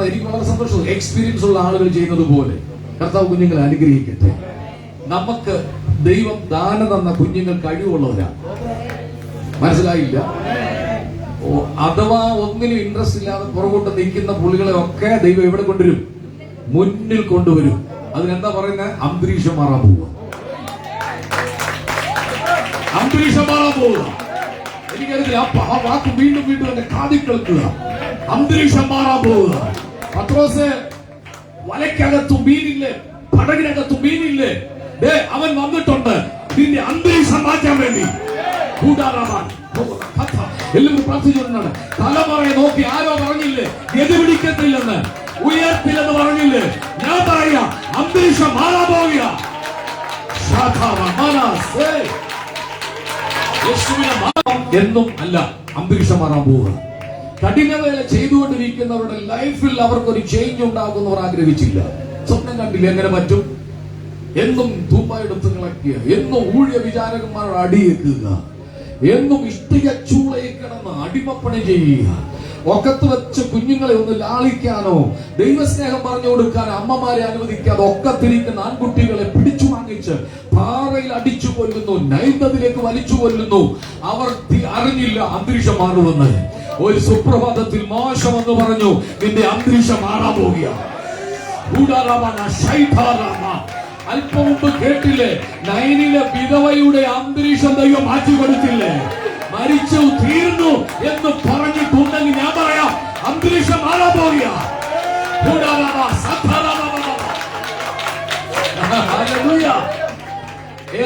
എനിക്ക് വളരെ സന്തോഷം. എക്സ്പീരിയൻസ് ഉള്ള ആളുകൾ ചെയ്യുന്നത് പോലെ കർത്താവ് കുഞ്ഞുങ്ങളെ അനുഗ്രഹിക്കട്ടെ. നമുക്ക് ദൈവം ദാനം തന്ന കുഞ്ഞുങ്ങൾ കഴിവുള്ളവരാണ്. മനസ്സിലായില്ല? അഥവാ ഒന്നിനും ഇൻട്രസ്റ്റ് ഇല്ലാതെ പുറകോട്ട് നിൽക്കുന്ന പുള്ളികളെ ഒക്കെ ദൈവം എവിടെ കൊണ്ടുവരും? മുന്നിൽ കൊണ്ടുവരും. അതിനെന്താ പറയുന്നത്? അന്തരീക്ഷം മാറാൻ പോവുക. അന്തരീക്ഷം മാറാൻ പോവുക. എനിക്കറിയില്ല, ആ വാക്ക് വീണ്ടും വീണ്ടും എന്റെ കാതിൽ കേൾക്കുക. അന്തരീക്ഷം മാറാൻ പോവുക. പത്രോസ് വലയ്ക്കകത്തും മീനില്ലേ, പടകിനകത്തും മീനില്ലേ, അവൻ വന്നിട്ടുണ്ട് നിന്റെ അന്തരീക്ഷം മാറ്റാൻ വേണ്ടി. എല്ലാവരും പ്രാർത്ഥിച്ചുകൊണ്ടാണ്. തലമുറയെ നോക്കി ആരോ പറഞ്ഞില്ലേ എതിപിടിക്കത്തില്ലെന്ന്, ഉയർത്തില്ലെന്ന് പറഞ്ഞില്ലേ? ഞാൻ പറയാ, അന്തരീക്ഷം മാറാൻ പോവുക. എന്നും അല്ല, അന്തരീക്ഷം മാറാൻ പോവുക. കഠിനവേല ചെയ്തുകൊണ്ടിരിക്കുന്നവരുടെ ലൈഫിൽ അവർക്കൊരു ചേഞ്ച് ഉണ്ടാകുന്നവർ ആഗ്രഹിച്ചില്ല. സ്വപ്നം കണ്ടില്ല എങ്ങനെ പറ്റും? എന്നും തൂമ്പയെടുത്ത് കളക്കുക, എന്നും ഊഴിയ വിചാരകന്മാരുടെ അടിയേക്കുക, എന്നും ഇഷ്ടിക ചൂളയിൽ കിടന്ന് അടിമപ്പണി ചെയ്യുക, ഒക്കത്ത് വെച്ച് കുഞ്ഞുങ്ങളെ ഒന്ന് ലാളിക്കാനോ ദൈവസ്നേഹം പറഞ്ഞു കൊടുക്കാനോ അമ്മമാരെ അനുവദിക്കാതെ ഒക്കത്തിരിക്കുന്ന ആൺകുട്ടികളെ പിടിച്ചു വാങ്ങിച്ച് പാറയിൽ അടിച്ചു കൊല്ലുന്നു, നൈന്ദത്തിലേക്ക് വലിച്ചു കൊല്ലുന്നു. അവർ അറിഞ്ഞില്ല അന്തരീക്ഷം മാറുമെന്ന്. ഒരു സുപ്രഭാതത്തിൽ മോശമെന്ന് പറഞ്ഞു, നിന്റെ അന്തരീക്ഷം മാറാൻ പോകുക. അല്പം മുമ്പ് കേട്ടില്ലേ, നൈനിലെ വിധവയുടെ അന്തരീക്ഷം ദൈവം മാറ്റി കൊടുത്തില്ലേ? മരിച്ചു തീർന്നു എന്ന് പറഞ്ഞിട്ടുണ്ടെങ്കിൽ ഞാൻ പറയാം, അന്തരീക്ഷം മാറാൻ പോകുക.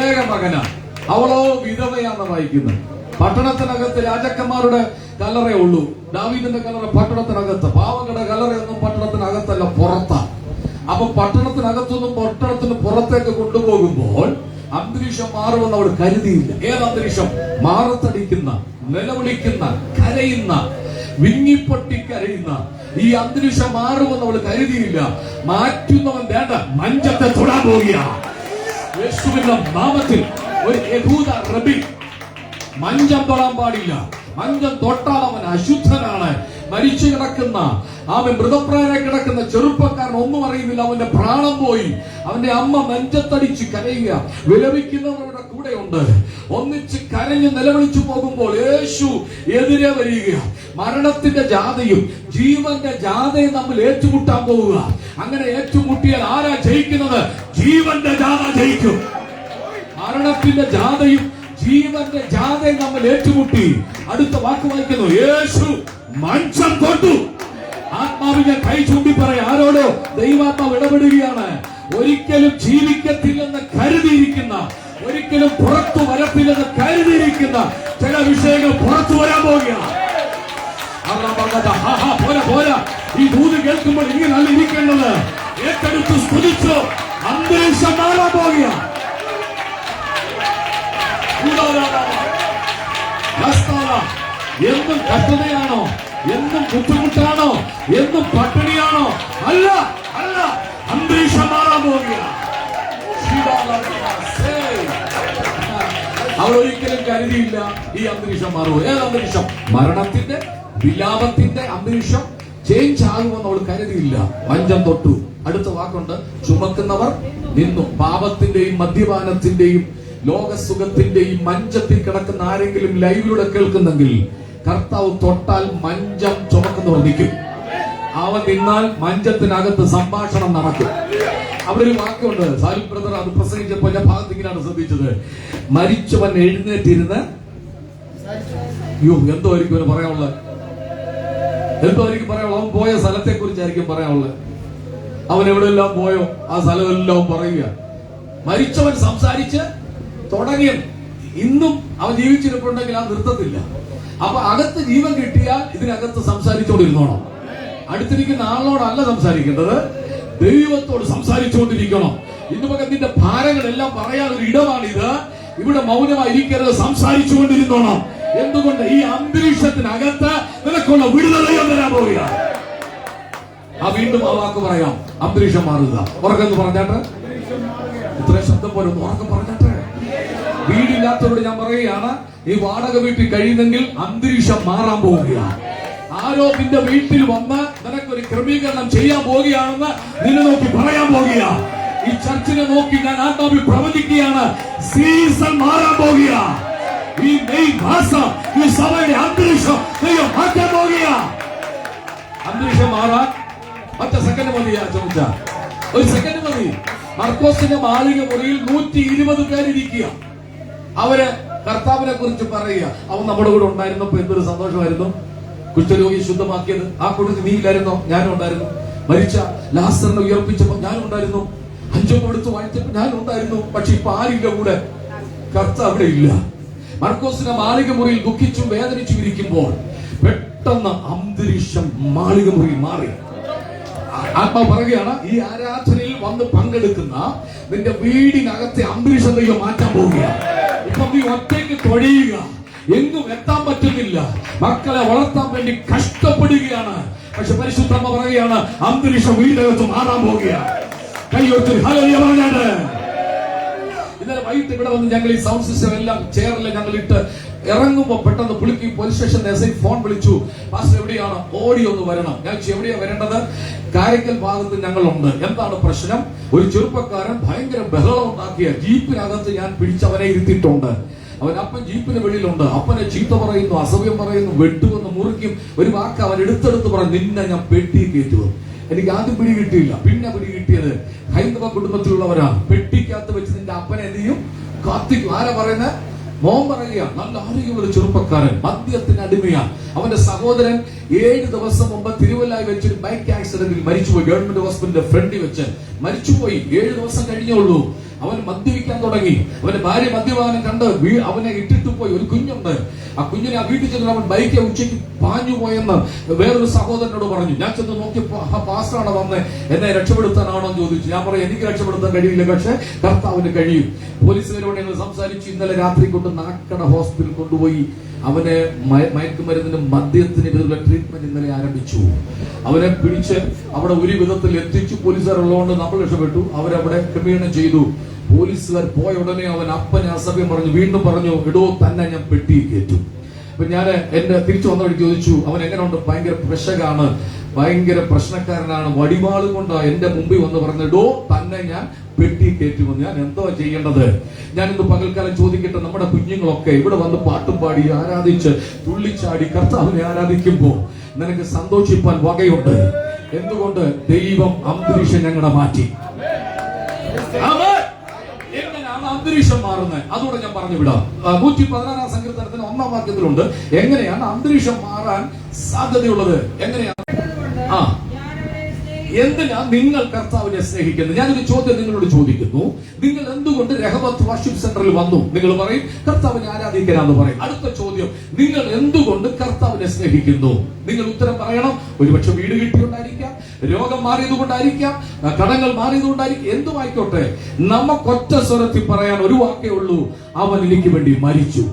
ഏക മകന, അവളോ വിധവയാന്ന് വായിക്കുന്നത്. പട്ടണത്തിനകത്ത് രാജാക്കന്മാരുടെ കല്ലറേ ഉള്ളൂ. ദാവീദിന്റെ കല്ലറ പട്ടണത്തിനകത്ത്, പാവങ്ങളുടെ കല്ലറയൊന്നും പട്ടണത്തിനകത്തല്ല, പുറത്താണ്. അപ്പൊ പട്ടണത്തിനകത്തൊന്നും പട്ടണത്തിന് പുറത്തേക്ക് കൊണ്ടുപോകുമ്പോൾ അന്തരീക്ഷം മാറുമെന്ന് അവൾ കരുതിയില്ല. ഏതന്തരീക്ഷം? മാറത്തടിക്കുന്ന, നിലവിളിക്കുന്ന, കരയുന്ന, വിങ്ങിപ്പൊട്ടി കരയുന്ന, ഈ അന്തരീക്ഷം മാറുമെന്ന് അവൾ കരുതിയില്ല. മാറ്റുന്നവൻ വേണ്ട മഞ്ചത്തെ തൊടാൻ പോവുകയാണ്. യേശുവിന്റെ നാമത്തിൽ ഒരു യഹൂദ റബി മഞ്ചം തൊടാൻ പാടില്ല. മഞ്ചം തൊട്ടാൽ അവൻ അശുദ്ധനാണ്. മരിച്ചു കിടക്കുന്ന അവൻ മൃതപ്രായനായി കിടക്കുന്ന ചെറുപ്പക്കാരൻ ഒന്നും അറിയുന്നില്ല. അവന്റെ പ്രാണം പോയി. അവന്റെ അമ്മ നെഞ്ചത്തടിച്ച് കരയുക. വിലപിക്കുന്നവരുടെ കൂടെയുണ്ട്. ഒന്നിച്ച് കരഞ്ഞ് നിലവിളിച്ചു പോകുമ്പോൾ യേശു എതിരെ വരിക. മരണത്തിന്റെ ജാഥയും ജീവന്റെ ജാഥയും നമ്മൾ ഏറ്റുമുട്ടാൻ പോവുക. അങ്ങനെ ഏറ്റുമുട്ടിയാൽ ആരാ ജയിക്കുന്നത്? ജീവന്റെ ജാഥ ജയിക്കും. മരണത്തിന്റെ ജാഥയും ജീവന്റെ ജാഥയും നമ്മൾ ഏറ്റുമുട്ടി. അടുത്ത വാക്ക് വായിക്കുന്നു, യേശു മഞ്ചം തൊട്ടു. ആത്മാവിനെ കൈ ചൂണ്ടി പറയാം. ആരോടോ ദൈവാത്മാവ് ഇടപെടുകയാണ്. ഒരിക്കലും ജീവിക്കത്തില്ലെന്ന് കരുതിയിരിക്കുന്ന, ഒരിക്കലും പുറത്തു വരത്തില്ലെന്ന് കരുതിയിരിക്കുന്ന ചില വിഷയങ്ങൾ പുറത്തു വരാൻ പോവുകയാണ്. പോരാ, ഈ ദൂത് കേൾക്കുമ്പോൾ ഇങ്ങനെ നല്ല ഇരിക്കേണ്ടത് ഏറ്റെടുത്ത് സ്തുതിച്ചോ. അന്തരീക്ഷം മാറാൻ പോവുകയാണ്. എന്നും കഷ്ടതയാണോ? എന്നും ബുദ്ധിമുട്ടാണോ? എന്നും പട്ടിണിയാണോ? അല്ല, അല്ല, അന്തരീക്ഷം മാറാൻ പോവുകയാണ്. അവൾ ഒരിക്കലും കരുതിയില്ല ഈ അന്തരീക്ഷം മാറുമോ. ഏത് അന്തരീക്ഷം? മരണത്തിന്റെ വിലാപത്തിന്റെ അന്തരീക്ഷം ചേഞ്ച് ആകുമെന്ന് അവൾ കരുതിയില്ല. മഞ്ചം തൊട്ടു. അടുത്ത വാക്കുണ്ട്, ചുമക്കുന്നവർ നിന്നു. പാപത്തിന്റെയും മദ്യപാനത്തിന്റെയും ലോകസുഖത്തിന്റെയും മഞ്ചത്തിൽ കിടക്കുന്ന ആരെങ്കിലും ലൈവിലൂടെ കേൾക്കുന്നെങ്കിൽ കർത്താവ് തൊട്ടാൽ മഞ്ചം ചുമക്കുന്നവർ നിൽക്കും. അവൻ നിന്നാൽ മഞ്ചത്തിനകത്ത് സംഭാഷണം നടക്കും. അവിടെ ഒരു വാക്കുണ്ട്, സാലിം ബ്രദർ അത് പ്രസംഗിച്ചപ്പോൾ ഞാൻ ഭാഗത്ത് ഇങ്ങനെയാണ് ശ്രദ്ധിച്ചത്. മരിച്ചവൻ എഴുന്നേറ്റിരുന്ന് എന്തോ ആയിരിക്കും അവന് പറയാനുള്ളത്. എന്തോ ആയിരിക്കും പറയാനുള്ളത്. അവൻ പോയ സ്ഥലത്തെ കുറിച്ചായിരിക്കും പറയാനുള്ളത്. അവൻ എവിടെയെല്ലാം പോയോ ആ സ്ഥലമെല്ലാം പറയുക. മരിച്ചവൻ സംസാരിച്ച് തുടങ്ങിയ ഇന്നും അവൻ ജീവിച്ചിരിപ്പുണ്ടെങ്കിൽ ആ നിർത്തത്തില്ല. അപ്പൊ അകത്ത് ജീവൻ കിട്ടിയാൽ ഇതിനകത്ത് സംസാരിച്ചുകൊണ്ടിരുന്നോണം. അടുത്തിരിക്കുന്ന ആളോടല്ല സംസാരിക്കേണ്ടത്, ദൈവത്തോട് സംസാരിച്ചുകൊണ്ടിരിക്കണം. ഇന്ന് പകത്തിന്റെ ഭാരങ്ങളെല്ലാം പറയാൻ ഒരു ഇടമാണിത്. ഇവിടെ മൗനമായിരിക്കരുത്, സംസാരിച്ചുകൊണ്ടിരുന്നോണം. എന്തുകൊണ്ട്? ഈ അന്തരീക്ഷത്തിനകത്ത് നിനക്കുള്ള വിടുതലയും വരാൻ പോവുകയാണ്. വീണ്ടും ആ വാക്ക് പറയാം, അന്തരീക്ഷം മാറുക. ഉറക്കെന്ന് പറഞ്ഞാട്ടെ, ഇത്രയും ശബ്ദം പോലെ ഒന്ന് ഉറക്കം പറഞ്ഞാട്ടെ. വീടില്ലാത്തവരോട് ഞാൻ പറയുകയാണ്, ഈ വാടക വീട്ടിൽ കഴിയുന്നെങ്കിൽ അന്തരീക്ഷം മാറാൻ പോവുകയാണ്. ആരോ നിന്റെ വീട്ടിൽ വന്ന് നിനക്കൊരു ക്രമീകരണം ചെയ്യാൻ പോവുകയാണെന്ന് നിന്നെ നോക്കി പറയാൻ പോവുകയാണ്. ഈ ചർച്ചിനെ നോക്കി ഞാൻ ആത്മാവിൽ പ്രവചിക്കുകയാണ്, സീസൺ മാറാൻ പോവുകയാണ്. ഈ മെയ് മാസം ഈ സഭയുടെ അന്തരീക്ഷം മാറ്റാൻ പോവുകയാണ്. അന്തരീക്ഷം മാറാൻ ഒറ്റ സെക്കൻഡ് മതി. ചോദിച്ച ഒരു സെക്കൻഡ് മതി. മർക്കോസിന്റെ മാളിക മുറിയിൽ 120 പേരിരിക്കുക. അവര് കർത്താവിനെ കുറിച്ച് പറയുക. അവൻ നമ്മുടെ കൂടെ ഉണ്ടായിരുന്നപ്പോ എന്തൊരു സന്തോഷമായിരുന്നു. കുഷ്ഠരോഗി ശുദ്ധമാക്കിയത് ആ കൂട്ടത്തിൽ നീ ഇല്ലായിരുന്നോ? ഞാനും ഉണ്ടായിരുന്നു. മരിച്ച ലാസറിനെ ഉയർപ്പിച്ചപ്പോ ഞാനും ഉണ്ടായിരുന്നു. 5 കൊടുത്ത് വായിച്ചപ്പോ ഞാനും ഉണ്ടായിരുന്നു. പക്ഷെ ഇപ്പൊ ആരില്ല കൂടെ? കർത്താവ് അവിടെ ഇല്ല. മർക്കോസിന്റെ മാളിക മുറിയിൽ ദുഃഖിച്ചും വേദനിച്ചും ഇരിക്കുമ്പോൾ പെട്ടെന്ന് അന്തരീക്ഷം മാളിക മുറിയിൽ മാറി. ആത്മാവ് പറയുകയാണ്, ഈ ആരാധനയിൽ വന്ന് പങ്കെടുക്കുന്ന നിന്റെ വീടിനകത്തെ അന്തരീക്ഷം ദൈവം മാറ്റാൻ പോവുകയാണ്. ഇപ്പൊ നീ ഒറ്റയ്ക്ക് തൊഴിയുക, എങ്ങും എത്താൻ പറ്റുന്നില്ല. മക്കളെ വളർത്താൻ വേണ്ടി കഷ്ടപ്പെടുകയാണ്. പക്ഷെ പരിശുദ്ധമ്മ പറയുകയാണ്, അന്തരീക്ഷം വീടിനകത്ത് മാറാൻ പോവുകയാണ്. കൈയൊത്തി ഹല്ലേലൂയ പറഞ്ഞാണ്. ഇന്നലെ വൈകിട്ട് ഇവിടെ വന്ന് ഞങ്ങൾ ഈ സൗണ്ട് സിസ്റ്റം എല്ലാം ചെയറിൽ ഞങ്ങൾ ഇട്ട് ഇറങ്ങുമ്പോ പെട്ടെന്ന് പുള്ളിക്ക് police station S I phone വിളിച്ചു, പാസ്റ്റർ എവിടെയാണ്? ഓടി ഒന്ന് വരണം. ഞാൻ എവിടെയാ വരേണ്ടത്? കാരക്കൽ ഭാഗത്ത് ഞങ്ങളുണ്ട്. എന്താണ് പ്രശ്നം? ഒരു ചെറുപ്പക്കാരൻ ഭയങ്കര ബഹളം ഉണ്ടാക്കിയ ജീപ്പിനകത്ത് ഞാൻ പിടിച്ചവനെ ഇരുത്തിയിട്ടുണ്ട്. അവൻ അപ്പൻ ജീപ്പിന് വെളിയിലുണ്ട്. അപ്പനെ ചീത്ത പറയുന്നു, അസഭ്യം പറയുന്നു, വെട്ടുമെന്ന് മുറിക്കും. ഒരു വാക്ക് അവൻ എടുത്തെടുത്ത് പറഞ്ഞു, നിന്നെ ഞാൻ പെട്ടി കയറ്റുവോ. എനിക്ക് ആദ്യം പിടി കിട്ടിയില്ല. പിന്നെ പിടി കിട്ടിയത് ഹൈന്ദവ കുടുംബത്തിലുള്ളവരാണ്. പെട്ടിക്കകത്ത് വെച്ച് നിന്റെ അപ്പനെ എന്ത് ചെയ്യും? കാത്തിക്കും. ആരാ പറയുന്നത്? മോൻ പറയുക, നല്ല ആരോഗ്യമുള്ള ചെറുപ്പക്കാരൻ, മദ്യത്തിന് അടിമയാണ്. അവന്റെ സഹോദരൻ 7 ദിവസം മുമ്പ് തിരുവല്ലായി വെച്ചൊരു ബൈക്ക് ആക്സിഡന്റിൽ മരിച്ചുപോയി. ഗവൺമെന്റ് ഹോസ്പിറ്റലിന്റെ ഫ്രണ്ടിൽ വെച്ച് മരിച്ചുപോയി. 7 ദിവസം കഴിഞ്ഞുള്ളൂ. അവൻ മദ്യപിക്കാൻ തുടങ്ങി. അവന്റെ ഭാര്യ മദ്യപാനം കണ്ട് അവനെ ഇട്ടിട്ട് പോയി. ഒരു കുഞ്ഞുണ്ട്. ആ കുഞ്ഞിനെ ആ വീട്ടിൽ ചെന്ന് അവൻ ബൈക്ക് ഉച്ചയ്ക്ക് പാഞ്ഞു പോയെന്ന് വേറൊരു സഹോദരനോട് പറഞ്ഞു. ഞാൻ ചെന്ന് നോക്കിയപ്പോ ആ പാസ്റ്ററാണ് വന്ന് എന്നെ രക്ഷപ്പെടുത്താനാണോ എന്ന് ചോദിച്ചു. ഞാൻ പറയും, എനിക്ക് രക്ഷപ്പെടുത്താൻ കഴിയില്ല, പക്ഷെ കർത്താവിന് കഴിയും. പോലീസുകാരോട് ഞങ്ങൾ സംസാരിച്ചു. ഇന്നലെ രാത്രി കൊണ്ട് നാക്കട ഹോസ്പിറ്റലിൽ കൊണ്ടുപോയി അവനെ മയക്കുമരുന്നിന് മദ്യത്തിനെതിരെയുള്ള ട്രീറ്റ്മെന്റ് ഇന്നലെ ആരംഭിച്ചു. അവനെ പിടിച്ച് അവിടെ ഒരു വിധത്തിൽ എത്തിച്ചു. പോലീസുകാർ ഉള്ളതുകൊണ്ട് നമ്മൾ രക്ഷപ്പെട്ടു. അവരവിടെ ക്രമീകരണം ചെയ്തു. പോലീസുകാർ പോയ ഉടനെ അവൻ അപ്പനെ അസഭ്യം പറഞ്ഞു. വീണ്ടും പറഞ്ഞു, ഇടോ തന്നെ ഞാൻ പെട്ടി കയറ്റും. അപ്പൊ ഞാൻ എന്റെ തിരിച്ചു വന്നവർക്ക് ചോദിച്ചു, അവൻ എങ്ങനെയുണ്ട്? ഭയങ്കര പ്രശ്നക്കാണ്, ഭയങ്കര പ്രശ്നക്കാരനാണ്, വടിവാള് കൊണ്ട് എന്റെ മുമ്പിൽ വന്ന് പറഞ്ഞിടോ തന്നെ ഞാൻ പെട്ടി കയറ്റുമെന്ന്. ഞാൻ എന്തോ ചെയ്യേണ്ടത്? ഞാൻ ഇന്ന് പകൽക്കാലം ചോദിക്കട്ടെ, നമ്മുടെ കുഞ്ഞുങ്ങളൊക്കെ ഇവിടെ വന്ന് പാട്ടും പാടി ആരാധിച്ച് തുള്ളിച്ചാടി കർത്താവിനെ ആരാധിക്കുമ്പോ നിനക്ക് സന്തോഷിപ്പാൻ വകയുണ്ട്. എന്തുകൊണ്ട്? ദൈവം അന്തരീക്ഷം ഞങ്ങളുടെ മാറ്റി. എങ്ങനെയാണ് അന്തരീക്ഷം മാറുന്നത്? അതുകൂടെ ഞാൻ പറഞ്ഞു വിടാം. 116 സങ്കീർത്തനത്തിന് 1-ാം വാക്യത്തിലുണ്ട് എങ്ങനെയാണ് അന്തരീക്ഷം മാറാൻ സാധ്യതയുള്ളത്. എങ്ങനെയാണ്? എന്തിനാ നിങ്ങൾ കർത്താവിനെ സ്നേഹിക്കുന്നത്? ഞാനൊരു ചോദ്യം നിങ്ങളോട് ചോദിക്കുന്നു. നിങ്ങൾ എന്തുകൊണ്ട് രഹബത്ത് വർഷിപ്പ് സെന്ററിൽ വന്നു? നിങ്ങൾ പറയും കർത്താവിനെ ആരാധിക്കാനാന്ന് പറയും. അടുത്ത ചോദ്യം, നിങ്ങൾ എന്തുകൊണ്ട് കർത്താവിനെ സ്നേഹിക്കുന്നു? നിങ്ങൾ ഉത്തരം പറയണം. ഒരുപക്ഷെ വീട് കിട്ടിയോണ്ടായിരിക്കാം, രോഗം മാറിയതുകൊണ്ടായിരിക്കാം, കടങ്ങൾ മാറിയതുകൊണ്ടായിരിക്കും, എന്തുമായിക്കോട്ടെ. നമുക്കൊറ്റ സ്വരത്തിൽ പറയാൻ ഒരു വാക്കേ ഉള്ളൂ, അവൻ എനിക്ക് വേണ്ടി മരിച്ചു.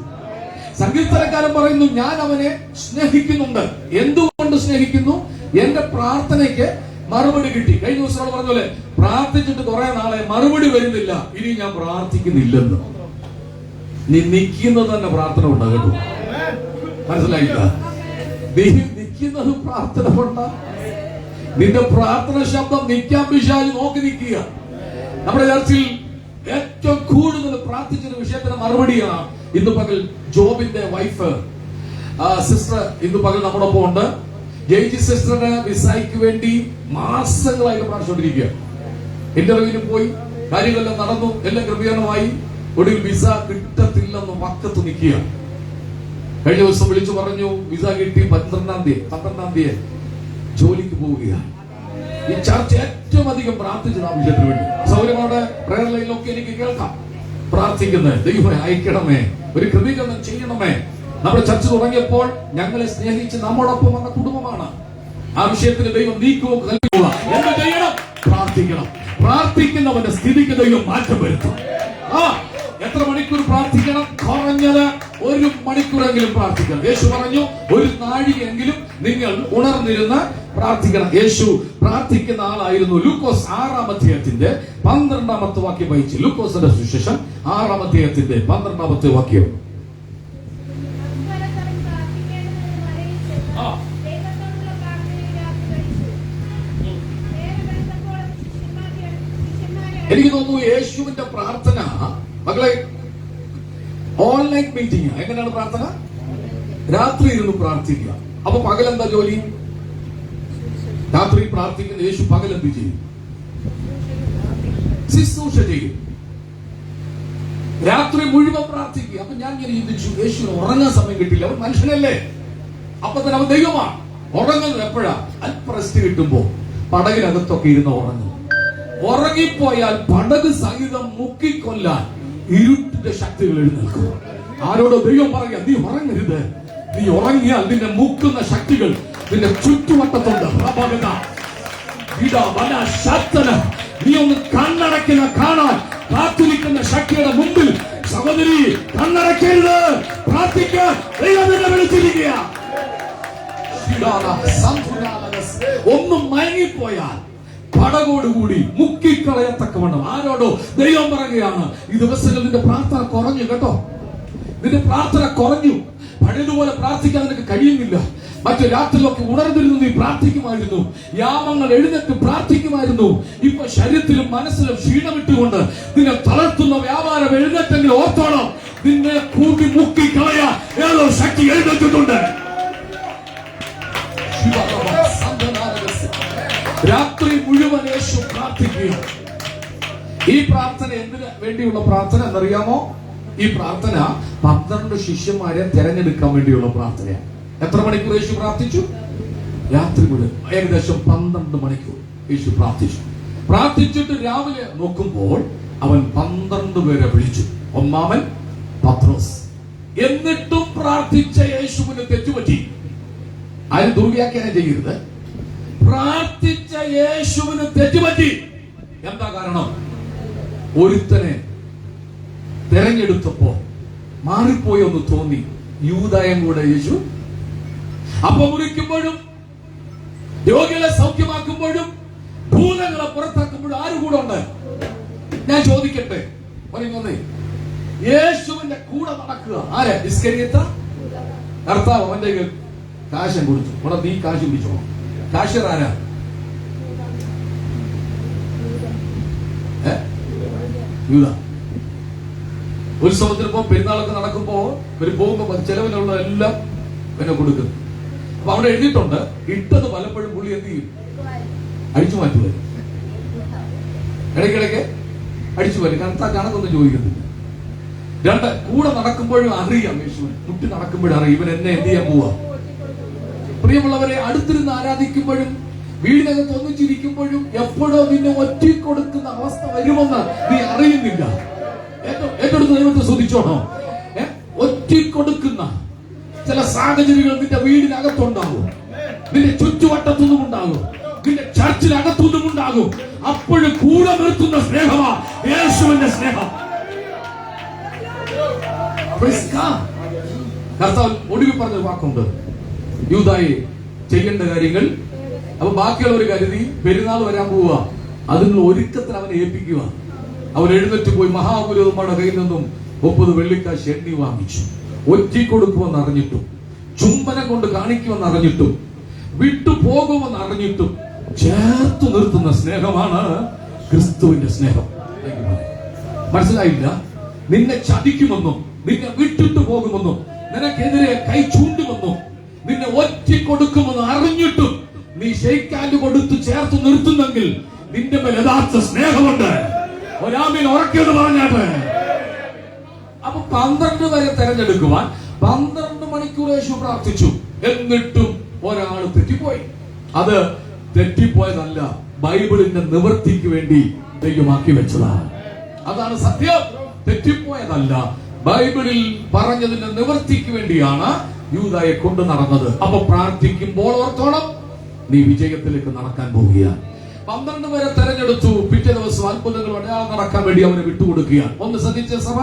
സങ്കീർത്തനക്കാരൻ പറയുന്നു, ഞാൻ അവനെ സ്നേഹിക്കുന്നുണ്ട്. എന്തുകൊണ്ട് സ്നേഹിക്കുന്നു? എന്റെ പ്രാർത്ഥനയ്ക്ക് മറുപടി കിട്ടി. കഴിഞ്ഞ ദിവസം പറഞ്ഞ പോലെ പ്രാർത്ഥിച്ചിട്ട് കുറെ നാളെ മറുപടി വരുന്നില്ല, ഇനി ഞാൻ പ്രാർത്ഥിക്കുന്നില്ലെന്ന്. നീ നിൽക്കുന്നത് തന്നെ പ്രാർത്ഥന ഉണ്ടാകട്ടു. മനസ്സിലായില്ല? നീ നിൽക്കുന്നത് പ്രാർത്ഥന കൊണ്ടാ. നിന്റെ പ്രാർത്ഥന ശബ്ദം നിൽക്കാൻ പിശാച് നോക്കി നിൽക്കുക. നമ്മുടെ ചർച്ചിൽ ഏറ്റവും കൂടുതൽ പ്രാർത്ഥിച്ചൊരു വിഷയത്തിന് മറുപടിയാണ് ഇന്ന് പകൽ ജോബിന്റെ വൈഫ് സിസ്റ്റർ ഇന്ന് പകൽ നമ്മോടൊപ്പം ഉണ്ട്. ജയിജി സിസ്റ്ററുടെ വിസയ്ക്ക് വേണ്ടി മാസങ്ങളായിട്ട് പ്രാർത്ഥിച്ചുകൊണ്ടിരിക്കുക. ഇന്റർവ്യൂവിന് പോയി, കാര്യങ്ങളെല്ലാം നടന്നു, എല്ലാം ക്രമീകരണമായി. ഒടുവിൽ വിസ കിട്ടത്തില്ലെന്ന് വക്കത്ത് നിൽക്കുക. കഴിഞ്ഞ ദിവസം വിളിച്ചു പറഞ്ഞു, വിസ കിട്ടി 12-ാം തീയതി ജോലിക്ക് പോവുകയാണ്. ഈ ചർച്ച ഏറ്റവും അധികം പ്രാർത്ഥിച്ചത് ആ വിഷയത്തിന് വേണ്ടി. സൗരമോടെ പ്രയർ ലൈനിലൊക്കെ എനിക്ക് കേൾക്കാം പ്രാർത്ഥിക്കുന്നത്, ദൈവമേ അയക്കണമേ, ഒരു ക്രമീകരണം ചെയ്യണമേ. നമ്മുടെ ചർച്ച തുടങ്ങിയപ്പോൾ ഞങ്ങളെ സ്നേഹിച്ച് നമ്മോടൊപ്പം വന്ന കുടുംബമാണ്. ആ വിഷയത്തിന് ദൈവം നീക്കുവോ നൽകുക. എന്ത് ചെയ്യണം? പ്രാർത്ഥിക്കണം. പ്രാർത്ഥിക്കുന്നവന്റെ സ്ഥിതിക്ക് ദൈവം മാറ്റം വരുത്തും. എത്ര മണിക്കൂർ പ്രാർത്ഥിക്കണം? കുറഞ്ഞത് 1 മണിക്കൂറെങ്കിലും പ്രാർത്ഥിക്കണം. യേശു പറഞ്ഞു, 1 നാഴികയെങ്കിലും നിങ്ങൾ ഉണർന്നിരുന്ന് പ്രാർത്ഥിക്കണം. യേശു പ്രാർത്ഥിക്കുന്ന ആളായിരുന്നു. ലൂക്കോസ് 6-ാം അധ്യായത്തിന്റെ 12-ാമത്തെ വാക്യം വായിച്ചു. ലൂക്കോസിന്റെ സുവിശേഷം 6-ാം അധ്യായത്തിന്റെ 12-ാമത്തെ വാക്യം. എനിക്ക് തോന്നുന്നു യേശുവിന്റെ പ്രാർത്ഥന, മക്കളെ, ഓൺലൈൻ മീറ്റിംഗ്. എങ്ങനെയാണ് പ്രാർത്ഥന? രാത്രി ഇരുന്ന് പ്രാർത്ഥിക്കുക. അപ്പൊ പകലെന്താ ജോലി? രാത്രി പ്രാർത്ഥിക്കുന്ന യേശു പകലെന്ത് ചെയ്യും? ശുശ്രൂഷ ചെയ്യും. രാത്രി മുഴുവൻ പ്രാർത്ഥിക്കുക. അപ്പൊ ഞാൻ ഇങ്ങനെ ചിന്തിച്ചു, യേശുവിന് ഉറങ്ങാൻ സമയം കിട്ടില്ല. അവൻ മനുഷ്യനല്ലേ? അപ്പൊ തന്നെ അവൻ ദൈവമാണ്. ഉറങ്ങുന്നത് എപ്പോഴാ? അല്പ റെസ്റ്റ് കിട്ടുമ്പോ പടകിനകത്തൊക്കെ ഇരുന്ന് ഉറങ്ങും. ഉറങ്ങിപ്പോയാൽ പടക് സഹിതം മുക്കിക്കൊല്ലാൻ ഇരുട്ടിന്റെ ശക്തികൾ എഴുന്നേൽക്കും. ആരോടോ ദൈവം പറയാ, നീ ഉറങ്ങരുത്. നീ ഉറങ്ങിയാൽ നിന്നെ മുക്കുന്ന ശക്തികൾ നിന്റെ ചുറ്റുവട്ടത്തുണ്ട്. നീ ഒന്ന് കണ്ണടയ്ക്കുന്ന കാണാൻ കാത്തിരിക്കുന്ന ശക്തിയുടെ മുമ്പിൽ സഹോദരി കണ്ണടയ്ക്കരുത്. പ്രാർത്ഥിക്കാൻ ദൈവം നിന്നെ വിളിച്ചിരിക്കുക. ഒന്നും മയങ്ങിപ്പോയാൽ പടകോടുകൂടി മുക്കിക്കളയത്തക്കവണ്ണം. ആരോടോ ദൈവം പറയുകയാണ്, ഈ ദിവസങ്ങളിൽ നിന്റെ പ്രാർത്ഥന കുറഞ്ഞു കേട്ടോ. നിന്റെ പ്രാർത്ഥന കുറഞ്ഞു. പഴയതുപോലെ പ്രാർത്ഥിക്കാൻ നിനക്ക് കഴിയുന്നില്ല. മറ്റു രാത്രിയിലൊക്കെ ഉണർന്നിരുന്നു നീ പ്രാർത്ഥിക്കുമായിരുന്നു. യാമങ്ങൾ എഴുന്നേറ്റ് പ്രാർത്ഥിക്കുമായിരുന്നു. ഇപ്പൊ ശരീരത്തിലും മനസ്സിലും ക്ഷീണമിട്ടുകൊണ്ട് നിന്നെ തളർത്തുന്ന വ്യാപാരം എഴുന്നേറ്റെങ്കിൽ ഓർത്തോണം, നിന്നെ കൂട്ടി മുക്കിക്കളയാ ഏതോ ശക്തി എഴുന്നേറ്റിട്ടുണ്ട്. രാത്രി മുഴുവൻ യേശു പ്രാർത്ഥിക്കുക. ഈ പ്രാർത്ഥന എന്തിനു വേണ്ടിയുള്ള പ്രാർത്ഥന എന്നറിയാമോ? ഈ പ്രാർത്ഥന 12 ശിഷ്യന്മാരെ തെരഞ്ഞെടുക്കാൻ വേണ്ടിയുള്ള പ്രാർത്ഥനയാണ്. എത്ര മണിക്കൂർ യേശു പ്രാർത്ഥിച്ചു? രാത്രി മുഴുവൻ ഏകദേശം 12 മണിക്കൂർ യേശു പ്രാർത്ഥിച്ചു. പ്രാർത്ഥിച്ചിട്ട് രാവിലെ നോക്കുമ്പോൾ അവൻ 12 പേരെ വിളിച്ചു. ഒന്നാമൻ പത്രോസ്. എന്നിട്ടും പ്രാർത്ഥിച്ച യേശുവിന് തെറ്റുപറ്റി. ആരും ദുർവ്യാഖ്യാനം ചെയ്യരുത്. പ്രാർത്ഥിച്ച യേശുവിന് തെറ്റുപറ്റി. എന്താ കാരണം? ഒരുത്തനെ തെരഞ്ഞെടുത്തപ്പോ മാറിപ്പോയെന്ന് തോന്നി. യൂദായും കൂടെ യേശു അപ്പം മുറിക്കുമ്പോഴും രോഗികളെ സൗഖ്യമാക്കുമ്പോഴും ഭൂതങ്ങളെ പുറത്താക്കുമ്പോഴും ആര് കൂടെ ഉണ്ട്? ഞാൻ ചോദിക്കട്ടെ, പറയുന്നേ, യേശുവിന്റെ കൂടെ നടക്കുക ആര്? ഇസ്കരിയത്ത കർത്താവ്. അവന്റെ കാശം കൊടുത്തു. ഇവിടെ നീ കാശ് പിടിച്ചോ. കാശർ ആരാ? യൂദാ. ഉത്സവത്തിന് പോ, പെരുന്നാളൊക്കെ നടക്കുമ്പോ പോകുമ്പോ ചെലവിനുള്ള എല്ലാം പിന്നെ കൊടുക്കും. അപ്പൊ അവിടെ എഴുതിയിട്ടുണ്ട്, ഇട്ടത് പലപ്പോഴും പുള്ളി എന്ത് ചെയ്യും? അടിച്ചു മാറ്റുക. ഇടയ്ക്കിടയ്ക്ക് അടിച്ചു മാറ്റും. കണത്താ കണക്കൊന്നും ചോദിക്കുന്നില്ല. രണ്ട്, കൂടെ നടക്കുമ്പോഴും അറിയാം, യേശു കുട്ടി നടക്കുമ്പോഴും അറിയാം ഇവൻ എന്നെ എന്ത് ചെയ്യാൻ പോവാ. പ്രിയമുള്ളവരെ, അടുത്തിരുന്ന് ആരാധിക്കുമ്പോഴും വീടിനകത്ത് ഒന്നിച്ചിരിക്കുമ്പോഴും എപ്പോഴോ നിന്നെ ഒറ്റിക്കൊടുക്കുന്ന അവസ്ഥ വരുമെന്ന് നീ അറിയുന്നില്ല. ഏറ്റെടുത്ത് ദൈവത്തെ സ്തുതിച്ചോണോ. ഒറ്റിക്കൊടുക്കുന്ന ചില സാഹചര്യങ്ങൾ നിന്റെ വീടിനകത്തുണ്ടാകും, നിന്റെ ചുറ്റുവട്ടത്തുനിന്നും ഉണ്ടാകും, നിന്റെ ചർച്ചിനകത്തുനിന്നും ഉണ്ടാകും. അപ്പോഴും കൂടെ നിർത്തുന്ന സ്നേഹമാ യേശുവിന്റെ സ്നേഹം. കർത്താവ് ഒടുവിൽ പറഞ്ഞ വാക്കുണ്ട്, യൂദായി ചെയ്യേണ്ട കാര്യങ്ങൾ. അപ്പൊ ബാക്കിയുള്ളവർ കരുതി പെരുന്നാൾ വരാൻ പോവുക, അതിനുള്ള ഒരുക്കത്തിൽ അവനെ ഏൽപ്പിക്കുക. അവൻ എഴുന്നേറ്റ് പോയി മഹാപുരോഹിതന്മാരുടെ കയ്യിൽ നിന്നും 30 വെള്ളിക്കാശ് എണ്ണി വാങ്ങിച്ചു. ഒറ്റിക്കൊടുക്കുമെന്ന് അറിഞ്ഞിട്ടും, ചുംബനം കൊണ്ട് കാണിക്കുമെന്ന് അറിഞ്ഞിട്ടും, വിട്ടുപോകുമെന്ന് അറിഞ്ഞിട്ടും ചേർത്തു നിർത്തുന്ന സ്നേഹമാണ് ക്രിസ്തുവിന്റെ സ്നേഹം. മനസ്സിലായില്ല? നിന്നെ ചതിക്കുമെന്നും നിന്നെ വിട്ടിട്ട് പോകുമെന്നും നിനക്കെതിരെ കൈ ചൂണ്ടുമെന്നും നിന്നെ ഒറ്റിക്കൊടുക്കുമെന്ന് അറിഞ്ഞിട്ടും നീ ഷെയ്ക്കാൻഡ് കൊടുത്ത് ചേർത്ത് നിർത്തുന്നെങ്കിൽ നിന്റെ മേൽ യഥാർത്ഥ സ്നേഹമുണ്ട്. ഒരാമിൽ ഉറക്കിയെന്ന് പറഞ്ഞാട്ടെ. അപ്പൊ 12 വരെ തെരഞ്ഞെടുക്കുവാൻ 12 മണിക്കൂർ യേശു പ്രാർത്ഥിച്ചു. എന്നിട്ടും ഒരാൾ തെറ്റിപ്പോയി. അത് തെറ്റിപ്പോയതല്ല, ബൈബിളിന്റെ നിവൃത്തിക്ക് വേണ്ടി ദൈവമാക്കി വെച്ചതാണ്. അതാണ് സത്യം. തെറ്റിപ്പോയതല്ല, ബൈബിളിൽ പറഞ്ഞതിന്റെ നിവൃത്തിക്ക് വേണ്ടിയാണ് യൂദായെ കൊണ്ട് നടന്നത്. അപ്പൊ പ്രാർത്ഥിക്കുമ്പോൾ ഓർത്തോളം നീ വിജയത്തിലേക്ക് നടക്കാൻ പോവുകയാണ്. 12 വരെ തെരഞ്ഞെടുത്തു. പിറ്റേ ദിവസം അത്ഭുതങ്ങൾ അടയാളം നടക്കാൻ വേണ്ടി അവനെ വിട്ടുകൊടുക്കുകയാണ്. ഒന്ന് ശ്രദ്ധിച്ച സഭ,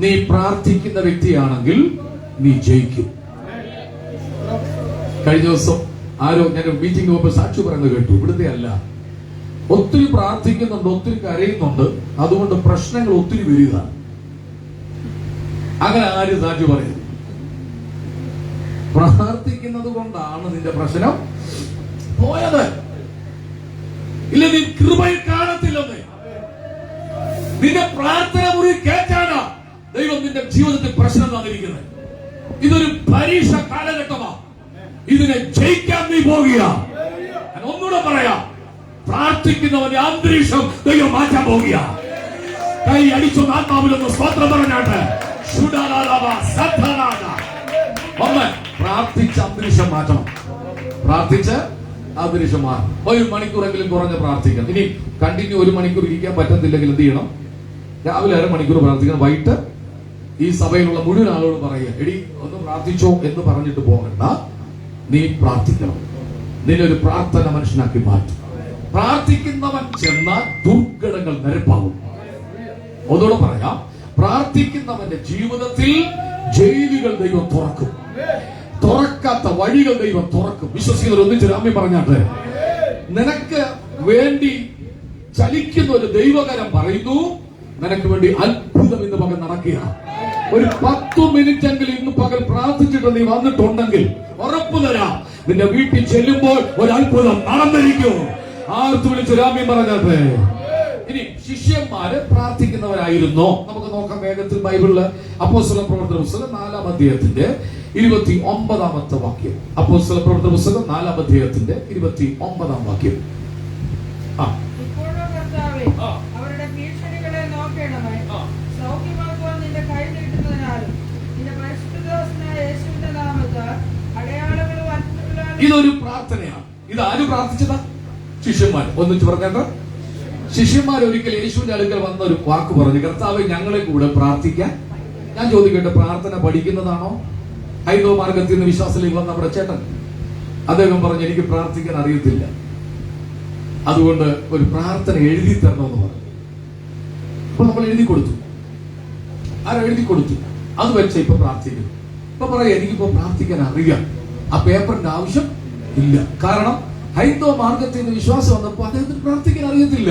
നീ പ്രാർത്ഥിക്കുന്ന വ്യക്തിയാണെങ്കിൽ നീ ജയിക്കും. കഴിഞ്ഞ ദിവസം ആരോ ഞാൻ മീറ്റിംഗ് പോകുമ്പോൾ സാക്ഷി പറയുന്നത് കേട്ടു. ഇവിടുത്തെ അല്ല, ഒത്തിരി പ്രാർത്ഥിക്കുന്നുണ്ട്, ഒത്തിരി കരയുന്നുണ്ട്, അതുകൊണ്ട് പ്രശ്നങ്ങൾ ഒത്തിരി വരിക. അങ്ങനെ ആര് സാക്ഷി പറയുന്നു? പ്രാർത്ഥിക്കുന്നത് കൊണ്ടാണ് നിന്റെ പ്രശ്നം പോയത്. ഇല്ല, നീ കൃപയിൽ കാണത്തില്ലെന്ന്. നിന്റെ പ്രാർത്ഥന മുറി കേട്ടാണ് ദൈവം നിന്റെ ജീവിതത്തിൽ പ്രശ്നം തന്നിരിക്കുന്നത്. ഇതൊരു പരീക്ഷ കാലഘട്ടമാണ്. ഇതിനെ ജയിക്കാൻ നീ പോകുക. ഞാൻ ഒന്നുകൂടെ പറയാം, പ്രാർത്ഥിക്കുന്നവന്റെ അന്തരീക്ഷം ദൈവം മാറ്റാൻ പോകുക. കൈ അടിച്ചൊന്ന് ആത്മാവിലൊന്ന് സ്തോത്രം പറഞ്ഞാട്ട്. ഒന്ന്, പ്രാർത്ഥിച്ച അന്തരീക്ഷം മാറ്റണം. പ്രാർത്ഥിച്ച് അന്തരീക്ഷം മാറും. 1 മണിക്കൂറെങ്കിലും കുറഞ്ഞ് പ്രാർത്ഥിക്കണം. ഇനി കണ്ടിന്യൂ 1 മണിക്കൂർ ഇരിക്കാൻ പറ്റത്തില്ലെങ്കിൽ എന്ത് ചെയ്യണം? രാവിലെ 1/2 മണിക്കൂർ പ്രാർത്ഥിക്കണം. വൈകിട്ട് ഈ സഭയിലുള്ള മുഴുവൻ ആളോട് പറയുക, എടി ഒന്ന് പ്രാർത്ഥിച്ചോ എന്ന് പറഞ്ഞിട്ട് പോകണ്ട, നീ പ്രാർത്ഥിക്കണം. നിന്നെ ഒരു പ്രാർത്ഥന മനുഷ്യനാക്കി മാറ്റും. പ്രാർത്ഥിക്കുന്നവൻ ചെന്നാൽ ദുർഘടങ്ങൾ നിരപ്പാകും. ഒന്നുകൂടെ പറയാം, പ്രാർത്ഥിക്കുന്നവന്റെ ജീവിതത്തിൽ ജയിലുകൾ ദൈവം തുറക്കും, തുറക്കാത്ത വഴികൾ ദൈവം തുറക്കും. വിശ്വസിക്കുന്നവർ ഒന്നിച്ച് രാമ്യം പറഞ്ഞാട്ടെ. നിനക്ക് വേണ്ടി ചലിക്കുന്ന ഒരു ദൈവകരം പറയുന്നു, നിനക്ക് വേണ്ടി അത്ഭുതം ഇന്ന് പകൽ നടക്കുക. ഒരു 10 മിനിറ്റെങ്കിലും ഇന്ന് പകൽ പ്രാർത്ഥിച്ചിട്ട് നീ വന്നിട്ടുണ്ടെങ്കിൽ ഉറപ്പു തരാം, നിന്റെ വീട്ടിൽ ചെല്ലുമ്പോൾ ഒരു അത്ഭുതം നടന്നിരിക്കും. ആർത്ത് വിളിച്ച് രാമ്യം പറഞ്ഞാട്ടെ. ഇനി ശിഷ്യന്മാര് പ്രാർത്ഥിക്കുന്നവരായിരുന്നോ? നമുക്ക് നോക്കാം വേഗത്തിൽ ബൈബിളില്. അപ്പോസ്തല പ്രവർത്തന പുസ്തകം 4-ാം അധ്യായത്തിന്റെ 29-ാമത്തെ വാക്യം. അപ്പോസ്തല പ്രവർത്തന പുസ്തകം 4-ാം അധ്യായത്തിന്റെ 29-ാം വാക്യം. ഇപ്പോഴോ കർത്താവേ, അവരുടെ ഭീഷണികളെ നോക്കണമേ. സൗഖ്യമാക്കുവാൻ നിന്റെ കൈ നീട്ടുന്നതിനാലും നിന്റെ പരിശുദ്ധദാസനായ യേശുവിന്റെ നാമത്താൽ അടയാളങ്ങളും അത്ഭുതങ്ങളും. ഇതൊരു പ്രാർത്ഥനയാണ്. ഇത് ആര് പ്രാർത്ഥിച്ചതാ? ശിഷ്യന്മാർ. ഒന്നിച്ച് പറഞ്ഞേണ്ട. ശിഷ്യന്മാർ ഒരിക്കൽ യേശുവിന്റെ അടുക്കൽ വന്ന ഒരു വാക്ക് പറഞ്ഞു, കർത്താവേ, ഞങ്ങളെ കൂടെ പ്രാർത്ഥിക്കാൻ. ഞാൻ ചോദിക്കട്ടെ, പ്രാർത്ഥന പഠിക്കുന്നതാണോ? ഹൈന്ദവ മാർഗത്തിൽ നിന്ന് വിശ്വാസത്തിലേക്ക് വന്ന നമ്മുടെ ചേട്ടൻ, അദ്ദേഹം പറഞ്ഞു, എനിക്ക് പ്രാർത്ഥിക്കാൻ അറിയത്തില്ല, അതുകൊണ്ട് ഒരു പ്രാർത്ഥന എഴുതി തരണമെന്ന് പറഞ്ഞു. അപ്പൊ നമ്മൾ എഴുതി കൊടുത്തു. ആരെഴുതി കൊടുത്തു? അത് വെച്ച ഇപ്പൊ പ്രാർത്ഥിക്കുന്നു. ഇപ്പൊ പറയാം എനിക്കിപ്പോ പ്രാർത്ഥിക്കാൻ അറിയാം, ആ പേപ്പറിന്റെ ആവശ്യം ഇല്ല. കാരണം ഹൈന്ദവ മാർഗത്തിൽ നിന്ന് വിശ്വാസം വന്നപ്പോൾ അദ്ദേഹത്തിന് പ്രാർത്ഥിക്കാൻ അറിയത്തില്ല.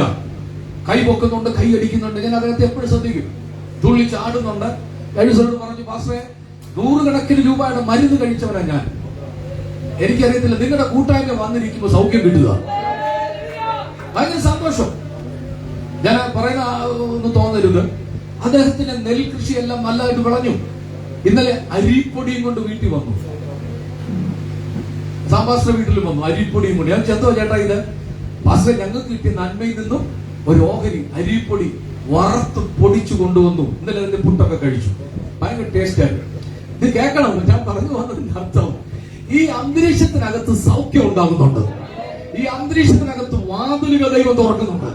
കൈ പൊക്കുന്നുണ്ട്, കൈ അടിക്കുന്നുണ്ട്. ഞാൻ അദ്ദേഹത്തെ എപ്പോഴും ശ്രദ്ധിക്കും. തുള്ളി ചാടുന്നുണ്ട്. കഴിഞ്ഞ പറഞ്ഞു, പാസ്റ്ററെ 100 കണക്കിന് രൂപയുടെ മരുന്ന് കഴിച്ചവരാ ഞാൻ, എനിക്കറിയത്തില്ല. നിങ്ങളുടെ കൂട്ടായ്മ വന്നിരിക്കുമ്പോൾ സൗഖ്യം കിട്ടുക, ഭയങ്കര സന്തോഷം. ഞാൻ പറയുന്ന ഒന്നും തോന്നരുത്. അദ്ദേഹത്തിന്റെ നെൽകൃഷിയെല്ലാം നല്ലതായിട്ട് വിളഞ്ഞു. ഇന്നലെ അരിപ്പൊടിയും കൊണ്ട് വീട്ടിൽ വന്നു. സാമ്പാസ്റ്റർ വീട്ടിൽ വന്നു അരിപ്പൊടിയും കൊണ്ട്. ഞാൻ ചെന്തോ ചേട്ടാ ഇത് പാസ്റ്റർ ഞങ്ങൾക്ക് കിട്ടിയ നന്മയിൽ നിന്നും ഒരു ഓഹരി അരിപ്പൊടി വറുത്ത് പൊടിച്ചു കൊണ്ടുവന്നു. ഇന്നലെ അതിന്റെ പുട്ടൊക്കെ കഴിച്ചു, ഭയങ്കര ടേസ്റ്റ് ആയിരുന്നു. ഇത് കേൾക്കണം, ഞാൻ പറഞ്ഞു വന്നതിന്റെ അർത്ഥം ഈ അന്തരീക്ഷത്തിനകത്ത് സൗഖ്യം ഉണ്ടാകുന്നുണ്ട്. ഈ അന്തരീക്ഷത്തിനകത്ത് വാതിലുകൾ ദൈവം തുറക്കുന്നുണ്ട്.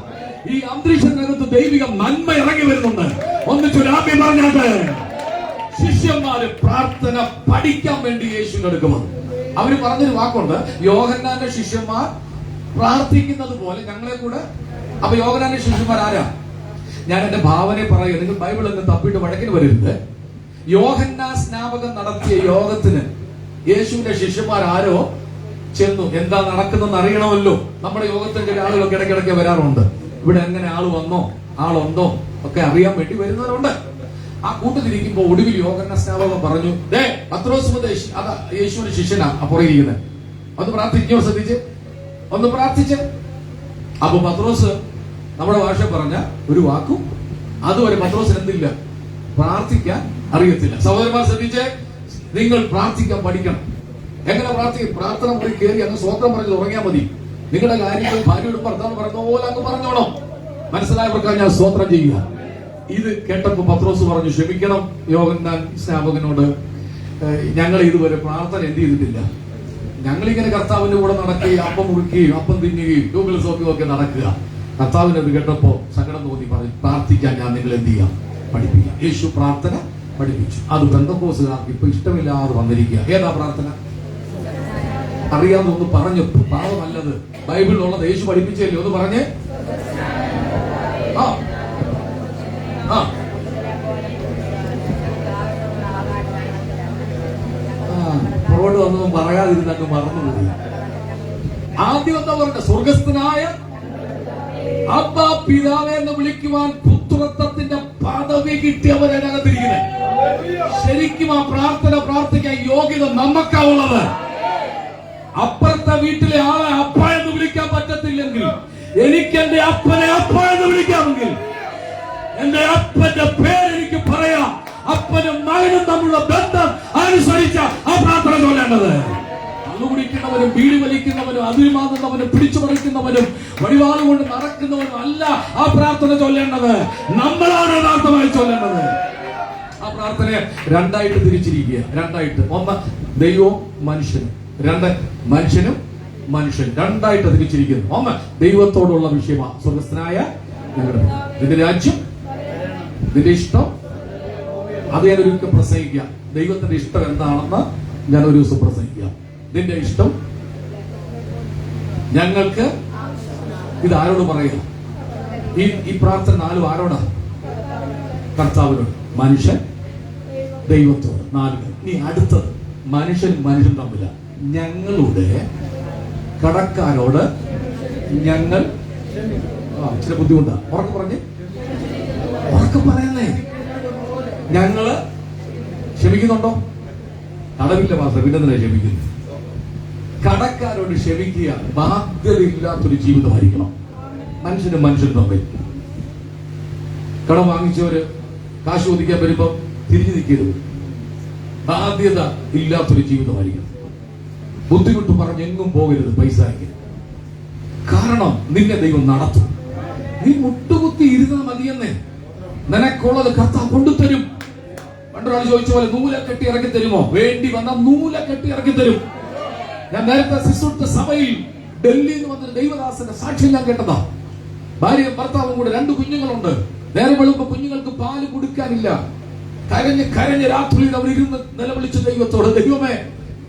ഈ അന്തരീക്ഷത്തിനകത്ത് ദൈവിക നന്മ ഇറങ്ങി വരുന്നുണ്ട്. ഒന്നിച്ചു രാമ്യം പറഞ്ഞിട്ട് ശിഷ്യന്മാര് പ്രാർത്ഥന പഠിക്കാൻ വേണ്ടി യേശുവിന്റെ അടുക്കൽ വന്നു. അവര് പറഞ്ഞൊരു വാക്കുണ്ട്, യോഹന്നാന്റെ ശിഷ്യന്മാർ പ്രാർത്ഥിക്കുന്നത് പോലെ ഞങ്ങളെ കൂടെ. അപ്പൊ യോഹന്നാന്റെ ശിഷ്യന്മാർ ആരാ? ഞാൻ എന്റെ ഭാവനയെ പറയുക, നിങ്ങൾ ബൈബിൾ എന്ന് തപ്പിയിട്ട് വഴക്കിന് വരരുത്. യോഹന്നാൻ സ്നാപകൻ നടത്തിയ യോഗത്തിന് യേശുവിന്റെ ശിഷ്യന്മാർ ആരോ ചെന്നു. എന്താ നടക്കുന്നെന്ന് അറിയണമല്ലോ. നമ്മുടെ യോഗത്തിന്റെ ആളുകളൊക്കെ ഇടയ്ക്കിടയ്ക്ക് വരാറുണ്ട്. ഇവിടെ എങ്ങനെ ആള് വന്നോ ആളുണ്ടോ ഒക്കെ അറിയാൻ വേണ്ടി വരുന്നവരുണ്ട്. ആ കൂട്ടത്തിരിക്കുമ്പോ ഒടുവിൽ യോഹന്നാൻ സ്നാപകൻ പറഞ്ഞു, പത്രോസ് ഉപദേശി, അതാ യേശുവിന്റെ ശിഷ്യനാ അപ്പുറയിരിക്കുന്നത്, ഒന്ന് പ്രാർത്ഥിക്കോ, ശ്രദ്ധിച്ച് ഒന്ന് പ്രാർത്ഥിച്ച്. അപ്പൊ പത്രോസ് നമ്മുടെ ഭാഷ പറഞ്ഞ ഒരു വാക്കും അതുവരെ പത്രോസിന് എന്തില്ല, പ്രാർത്ഥിക്കാൻ അറിയത്തില്ല. സഹോദരന്മാർ ശ്രദ്ധിച്ച്, നിങ്ങൾ പ്രാർത്ഥിക്കാൻ പഠിക്കണം. എങ്ങനെ പ്രാർത്ഥിക്കും? പ്രാർത്ഥന മുറി കയറി അങ്ങ് സ്വന്തം പറഞ്ഞ് തുടങ്ങിയാൽ മതി. നിങ്ങളുടെ കാര്യങ്ങൾ ഭാര്യയോട് ഭർത്താവ് പറയുന്ന പോലെ അങ്ങ് പറഞ്ഞോണം. മനസ്സിലായവർക്ക് ഞാൻ സ്വോത്രം ചെയ്യുക. ഇത് കേട്ടപ്പോ പത്രോസ് പറഞ്ഞു, ക്ഷമിക്കണം യോഹന്നാൻ സ്നാപകനോട്, ഞങ്ങൾ ഇതുവരെ പ്രാർത്ഥന എന്ത് ചെയ്തിട്ടില്ല. ഞങ്ങളിങ്ങനെ കർത്താവിന്റെ കൂടെ നടക്കുകയും അപ്പം മുറിക്കുകയും അപ്പം തിന്നുകയും ഗൂഗിൾ സോക്കുകയും ഒക്കെ നടക്കുക. കർത്താവിനത് കേട്ടപ്പോ സങ്കടം തോന്നി, പറഞ്ഞു പ്രാർത്ഥിക്കാൻ ഞാൻ നിങ്ങൾ എന്ത് ചെയ്യാം, പഠിപ്പിക്കാം. യേശു പ്രാർത്ഥന പഠിപ്പിച്ചു. അത് പെന്തക്കോസ്തുകാർക്ക് ഇപ്പൊ ഇഷ്ടമില്ലാതെ വന്നിരിക്കുക. ഏതാ പ്രാർത്ഥന? അറിയാവുന്ന ഒന്ന് പറഞ്ഞു, പാവമല്ലത്, ബൈബിളിലുള്ളത് യേശു പഠിപ്പിച്ചല്ലേ, ഒന്ന് പറഞ്ഞേ. പുറകോട്ട് വന്നതും പറയാതിരുന്ന് അങ്ങ് മറന്നുപോയി. ആദ്യം എന്താ പറഞ്ഞ? സ്വർഗസ്ഥനായ അബ്ബാ പിതാവേ എന്ന് വിളിക്കുവാൻ പുത്രത്വത്തിന്റെ പദവി കിട്ടിയവരകത്തിരിക്കുന്നത്. ശരിക്കും ആ പ്രാർത്ഥന പ്രാർത്ഥിക്കാൻ യോഗ്യത നമുക്കാവുള്ളത്. അപ്പുറത്തെ വീട്ടിലെ ആളെ അപ്പ എന്ന് വിളിക്കാൻ പറ്റത്തില്ലെങ്കിൽ എനിക്ക് എന്റെ അപ്പനെ അപ്പ എന്ന് വിളിക്കാമെങ്കിൽ എന്റെ അപ്പന്റെ പേര് എനിക്ക് പറയാം. അപ്പനും മകനും തമ്മിലുള്ള ബന്ധം അനുസരിച്ച ആ പ്രാർത്ഥന ചൊല്ലേണ്ടത്. കുടിക്കുന്നവനും ബീഡി വലിക്കുന്നവനും അതിരുമാകുന്നവനും പിടിച്ചു പറിക്കുന്നവനും വഴിവാള് കൊണ്ട് നടക്കുന്നവനും അല്ല ആ പ്രാർത്ഥന ചൊല്ലേണ്ടത്. നമ്മളാണ് യഥാർത്ഥമായി ചൊല്ലേണ്ടത്. ആ പ്രാർത്ഥനയെ രണ്ടായിട്ട് തിരിച്ചിരിക്കുക. രണ്ടായിട്ട്, ഒന്ന് ദൈവവും മനുഷ്യനും, രണ്ട് മനുഷ്യനും മനുഷ്യൻ, രണ്ടായിട്ട് തിരിച്ചിരിക്കുന്നു. ഒന്ന് ദൈവത്തോടുള്ള വിഷയമാണ്. സ്വർഗസ്ഥനായ നിന്റെ രാജ്യം, നിന്റെ ഇഷ്ടം, അത് ഞാനൊരിക്കൽ പ്രസംഗിക്കാം. ദൈവത്തിന്റെ ഇഷ്ടം എന്താണെന്ന് ഞാൻ ഒരു ദിവസം പ്രസംഗിക്കാം. നിന്റെ ഇഷ്ടം ഞങ്ങൾക്ക്. ഇത് ആരോട് പറയാം? ഈ പ്രാർത്ഥന നാലും ആരോടാ? കർത്താവിനോട്, മനുഷ്യൻ ദൈവത്തോട്. നാലുകൾ. ഇനി അടുത്തത് മനുഷ്യൻ തമ്മില. ഞങ്ങളുടെ കടക്കാരോട് ഞങ്ങൾ. ചില ബുദ്ധിമുട്ടാ, ഉറക്കെ പറഞ്ഞ്, ഉറക്കെ പറയുന്നേ. ഞങ്ങള് ക്ഷമിക്കുന്നുണ്ടോ? കടവില്ല മാസം പിന്നെ തന്നെ ക്ഷമിക്കുന്നു. കടക്കാരോട് ക്ഷമിക്കുക. ബാധ്യതയില്ലാത്തൊരു ജീവിതമായിരിക്കണം. മനുഷ്യൻ തമ്മിൽ. കടം വാങ്ങിച്ചവര് കാശ് ചോദിക്കാൻ വരുമ്പോ തിരിഞ്ഞു നിൽക്കരുത്. ബാധ്യത ഇല്ലാത്തൊരു ജീവിതമായിരിക്കണം. ബുദ്ധിമുട്ട് പറഞ്ഞ് എങ്ങും പോകരുത് പൈസ. കാരണം നിന്നെ ദൈവം നടത്തും. നീ മുട്ടുകുത്തി ഇരുന്നാൽ മതിയെന്നേ. നിനക്കുള്ളത് കർത്താവ് കൊണ്ടുതരും. പണ്ടൊരാൾ ചോദിച്ച പോലെ നൂലെ കെട്ടി ഇറക്കി തരുമോ? വേണ്ടി വന്ന നൂലെ കെട്ടി ഇറക്കി തരും. ഞാൻ നേരത്തെ ശിശുദ്ധ സഭയിൽ ഡൽഹിയിൽ നിന്ന് വന്നൊരു ദൈവദാസന്റെ സാക്ഷ്യം ഞാൻ കേട്ടതാ. ഭാര്യയും ഭർത്താവും കൂടെ 2 കുഞ്ഞുങ്ങളുണ്ട്. നേരെ വെളുമ്പോ കുഞ്ഞുങ്ങൾക്ക് പാല് കൊടുക്കാനില്ല. കരഞ്ഞ് രാത്രിയിൽ അവരിരുന്ന് നിലവിളിച്ചു ദൈവത്തോട്, ദൈവമേ,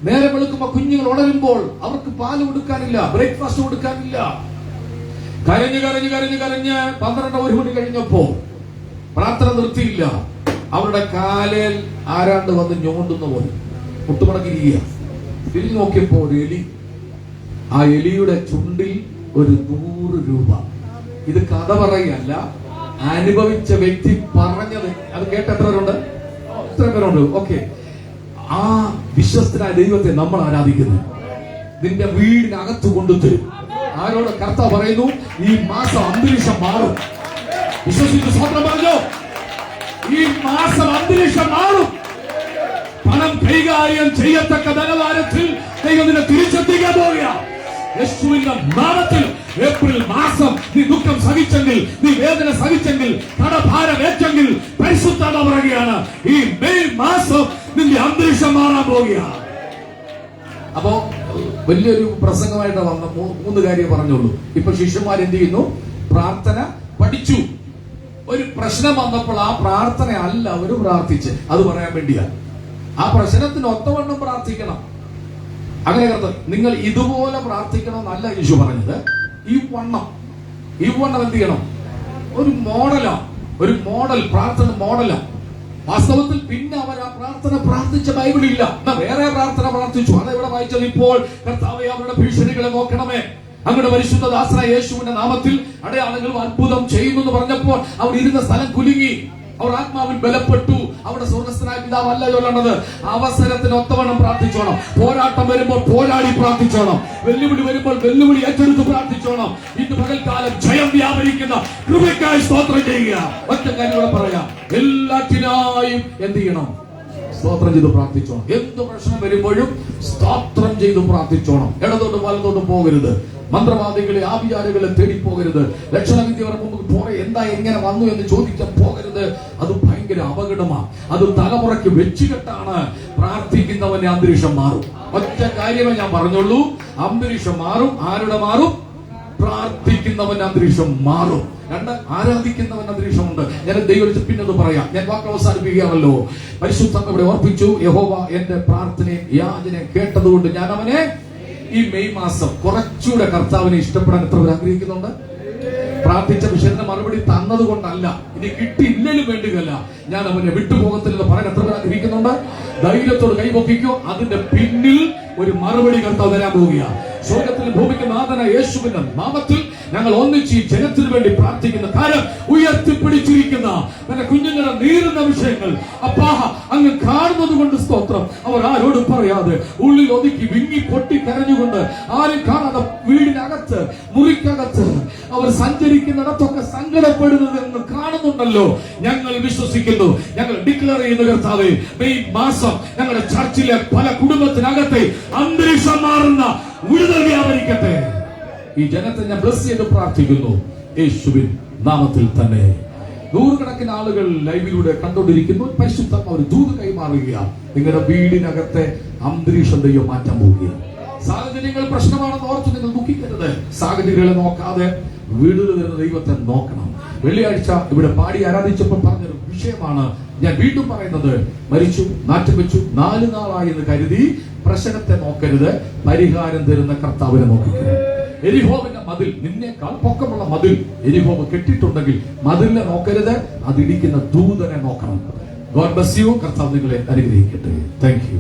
നേരെ വെളുക്കുമ്പോ കുഞ്ഞുങ്ങൾ ഉണരുമ്പോൾ അവർക്ക് പാല് കൊടുക്കാനില്ല, ബ്രേക്ക്ഫാസ്റ്റ് കൊടുക്കാനില്ല. കരഞ്ഞ് 12-1 മണി കഴിഞ്ഞപ്പോ പ്രാർത്ഥന നിർത്തിയില്ല. അവരുടെ കാലിൽ ആരാണ്ട് വന്ന് ഞോണ്ടുന്ന പോലെ മുട്ടുമടക്കിയിരിക്കുക. തിരിഞ്ഞു നോക്കിയപ്പോ ഒരു എലി. ആ എലിയുടെ ചുണ്ടിൽ ഒരു 100 രൂപ. ഇത് കഥ പറയുകയല്ല, അനുഭവിച്ച വ്യക്തി പറഞ്ഞത്. അത് കേട്ട എത്ര പേരുണ്ട്? എത്ര പേരുണ്ട്? ഓക്കെ. ആ വിശ്വസ്തനായ ദൈവത്തെ നമ്മൾ ആരാധിക്കുന്നു. നിന്റെ വീടിനകത്ത് കൊണ്ടുതരും. ആരോട്? കർത്താവ് പറയുന്നു, ഈ മാസം അന്തരീക്ഷം മാറും. വിശ്വസിച്ച് സ്വന്തം പറഞ്ഞോ, ഈ മാസം അന്തരീക്ഷം മാറും. പണം കൈകാര്യം ചെയ്യത്തക്ക ധനവാരത്തിൽ ദൈവം നിന്നെ തിരിച്ചെത്തിക്കാൻ പോവുക. യേശുവിന്റെ നാമത്തിൽ ഏപ്രിൽ മാസം നീ ദുഃഖം സഹിച്ചെങ്കിൽ, നീ വേദന സഹിച്ചെങ്കിൽ, കടഭാരം ഏറ്റെങ്കിൽ, പരിശുദ്ധത പറയുകയാണ്, ഈ മെയ് മാസം നിന്റെ അന്തരീക്ഷം മാറാൻ പോവുകയാണ്. അപ്പോ വലിയൊരു പ്രസംഗമായിട്ട് വന്ന 3 കാര്യം പറഞ്ഞുള്ളൂ. ഇപ്പൊ ശിഷ്യന്മാർ എന്ത് ചെയ്യുന്നു? പ്രാർത്ഥന പഠിച്ചു. ഒരു പ്രശ്നം വന്നപ്പോൾ ആ പ്രാർത്ഥന അല്ല അവർ പ്രാർത്ഥിച്ച്, അത് പറയാൻ വേണ്ടിയാ. ആ പ്രശ്നത്തിന് ഒത്തവണ്ണം പ്രാർത്ഥിക്കണം. അങ്ങനെ കർത്താവ് നിങ്ങൾ ഇതുപോലെ പ്രാർത്ഥിക്കണം എന്നല്ല യേശു പറഞ്ഞത്. ഈ വണ്ണം എന്ത് ചെയ്യണം? ഒരു മോഡലാണ്, ഒരു മോഡൽ പ്രാർത്ഥന മോഡലാണ്. വാസ്തവത്തിൽ പിന്നെ അവർ ആ പ്രാർത്ഥന പ്രാർത്ഥിച്ച ബൈബിളില്ല. വേറെ പ്രാർത്ഥന പ്രാർത്ഥിച്ചു. അതെവിടെ വായിച്ചത്? ഇപ്പോൾ കർത്താവേ അവരുടെ ഭീഷണികളെ നോക്കണമേ, അങ്ങയുടെ പരിശുദ്ധ ദാസനായ യേശുവിന്റെ നാമത്തിൽ അടയാളങ്ങളും അത്ഭുതം ചെയ്യുന്നു എന്ന് പറഞ്ഞപ്പോൾ അവർ ഇരുന്ന സ്ഥലം കുലുങ്ങി. അവർ ആത്മാവിൽ ബലപ്പെട്ടു. അവിടെ സ്വർഗ്ഗസ്ഥനായ പിതാവല്ല ചൊല്ലണത്. അവസരത്തിന് ഒത്തവണ്ണം പ്രാർത്ഥിച്ചോണം. പോരാട്ടം വരുമ്പോൾ പോരാടി പ്രാർത്ഥിച്ചോണം. വെല്ലുവിളി വരുമ്പോൾ വെല്ലുവിളി ഏറ്റെടുത്ത് പ്രാർത്ഥിച്ചോണം. ഇന്ന് പകൽക്കാലം ജയം വ്യാപരിക്കുന്ന കൃപയ്ക്കായി സ്തോത്രം ചെയ്യുക. ഒറ്റ കാര്യം കൂടെ പറയാം, എല്ലാറ്റിനായും എന്ത് ചെയ്യണം? സ്തോത്രം ചെയ്ത് പ്രാർത്ഥിച്ചോണം. എന്ത് പ്രശ്നം വരുമ്പോഴും സ്തോത്രം ചെയ്ത് പ്രാർത്ഥിച്ചോണം. ഇടതോട്ട് വലതോട്ട് പോകരുത്. മന്ത്രവാദികളെ ആഭിചാരികളെ തേടി പോകരുത്. ലക്ഷണവിദ്യവർ മുമ്പ് പോരെ എന്താ എങ്ങനെ വന്നു എന്ന് ചോദിക്കാൻ പോകരുത്. അത് ഭയങ്കര അപകടമാണ്. അത് തലമുറയ്ക്ക് വെച്ചുകെട്ടാണ്. പ്രാർത്ഥിക്കുന്നവന്റെ അന്തരീക്ഷം മാറും. ഒറ്റ കാര്യമേ ഞാൻ പറഞ്ഞുള്ളൂ, അന്തരീക്ഷം മാറും. ആരുടെ മാറും? പ്രാർത്ഥിക്കുന്നവന്റെ അന്തരീക്ഷം മാറും. 2, ആരാധിക്കുന്നവന്റെ അന്തരീക്ഷമുണ്ട്. ഞാൻ ദൈവം പിന്നത് പറയാം. ഞാൻ വാക്ക് അവസാനിപ്പിക്കുകയാണല്ലോ. പരിശുദ്ധം ഇവിടെ ഓർപ്പിച്ചു, യഹോവ എന്റെ പ്രാർത്ഥനയും യാചനയും കേട്ടതുകൊണ്ട് ഞാൻ അവനെ ഈ മെയ് മാസം കുറച്ചുകൂടെ കർത്താവിനെ ഇഷ്ടപ്പെടാൻ എത്ര പേർ ആഗ്രഹിക്കുന്നുണ്ട്? പ്രാർത്ഥിച്ച വിഷയത്തിന് മറുപടി തന്നത് കൊണ്ടല്ല, ഇനി കിട്ടിയില്ലേലും വേണ്ടുകയല്ല, ഞാൻ അവനെ വിട്ടുപോകത്തില്ലെന്ന് പറയാൻ എത്ര പേർ ആഗ്രഹിക്കുന്നുണ്ട്? ധൈര്യത്തോട് കൈപൊക്കിക്കോ. അതിന്റെ പിന്നിൽ ഒരു മറുപടി കർത്താവ് തരാൻ പോവുകയാണ്. സ്വർഗത്തിൽ ഭൂമിക്ക് നാഥനായ യേശുവിന്റെ നാമത്തിൽ ഞങ്ങൾ ഒന്നിച്ച് ഈ ജനത്തിന് വേണ്ടി പ്രാർത്ഥിക്കുന്ന കാര്യം ഉയർത്തിപ്പിടിച്ചിരിക്കുന്ന എന്റെ കുഞ്ഞുങ്ങളുടെ നീറുന്ന വിഷയങ്ങൾ അപ്പാ അങ്ങ് കാണുന്നത് കൊണ്ട് സ്തോത്രം. അവർ ആരോടും പറയാതെ ഉള്ളിൽ ഒതുക്കി വിങ്ങി പൊട്ടി കരഞ്ഞുകൊണ്ട്, ആരും കാണാതെ വീടിനകത്ത് മുറിക്കകത്ത് അവർ സഞ്ചരിക്കുന്നിടത്തൊക്കെ സങ്കടപ്പെടുന്നത് എന്ന് കാണുന്നുണ്ടല്ലോ. ഞങ്ങൾ വിശ്വസിക്കുന്നു, ഞങ്ങൾ ഡിക്ലെയർ ചെയ്യുന്ന കർത്താവേ, മെയ് മാസം ഞങ്ങളുടെ ചർച്ചിലെ പല കുടുംബത്തിനകത്തെ അന്തരീക്ഷം മാറുന്ന വിടുതൽ വ്യാപരിക്കട്ടെ. ഈ ജനത്തെ ഞാൻ ബ്ലസ് ചെയ്ത് പ്രാർത്ഥിക്കുന്നു യേശുവിൻ നാമത്തിൽ തന്നെ. 100 കണക്കിന് ആളുകൾ ലൈവിലൂടെ കണ്ടുകൊണ്ടിരിക്കുന്നു. പരിശുദ്ധം ഒരു ദൂത് കൈമാറുകയാണ്. നിങ്ങളുടെ വീടിനകത്തെ അന്തരീക്ഷം ദൈവം മാറ്റാൻ പോവുകയാണ്. സാഹചര്യങ്ങൾ പ്രശ്നമാണെന്ന് ഓർത്ത് നിങ്ങൾ ദുഃഖിക്കരുത്. സാഹചര്യങ്ങളെ നോക്കാതെ വീടുകൾ വരുന്ന ദൈവത്തെ നോക്കണം. വെള്ളിയാഴ്ച ഇവിടെ പാടി ആരാധിച്ചപ്പോൾ പറഞ്ഞൊരു വിഷയമാണ് ഞാൻ വീണ്ടും പറയുന്നത്. മരിച്ചു, നാറ്റം വെച്ചു, 4 നാളായി എന്ന് കരുതി പ്രശ്നത്തെ നോക്കരുത്, പരിഹാരം തരുന്ന കർത്താവിനെ നോക്കുക. എരിഹോവിന്റെ മതിൽ, നിന്നേക്കാൾ പൊക്കമുള്ള മതിൽ എരിഹോവ് കെട്ടിട്ടുണ്ടെങ്കിൽ മതിലിനെ നോക്കരുത്, അതിടിക്കുന്ന ദൂതനെ നോക്കണം. God bless you. കർത്താവ് നിങ്ങളെ അനുഗ്രഹിക്കട്ടെ. Thank you.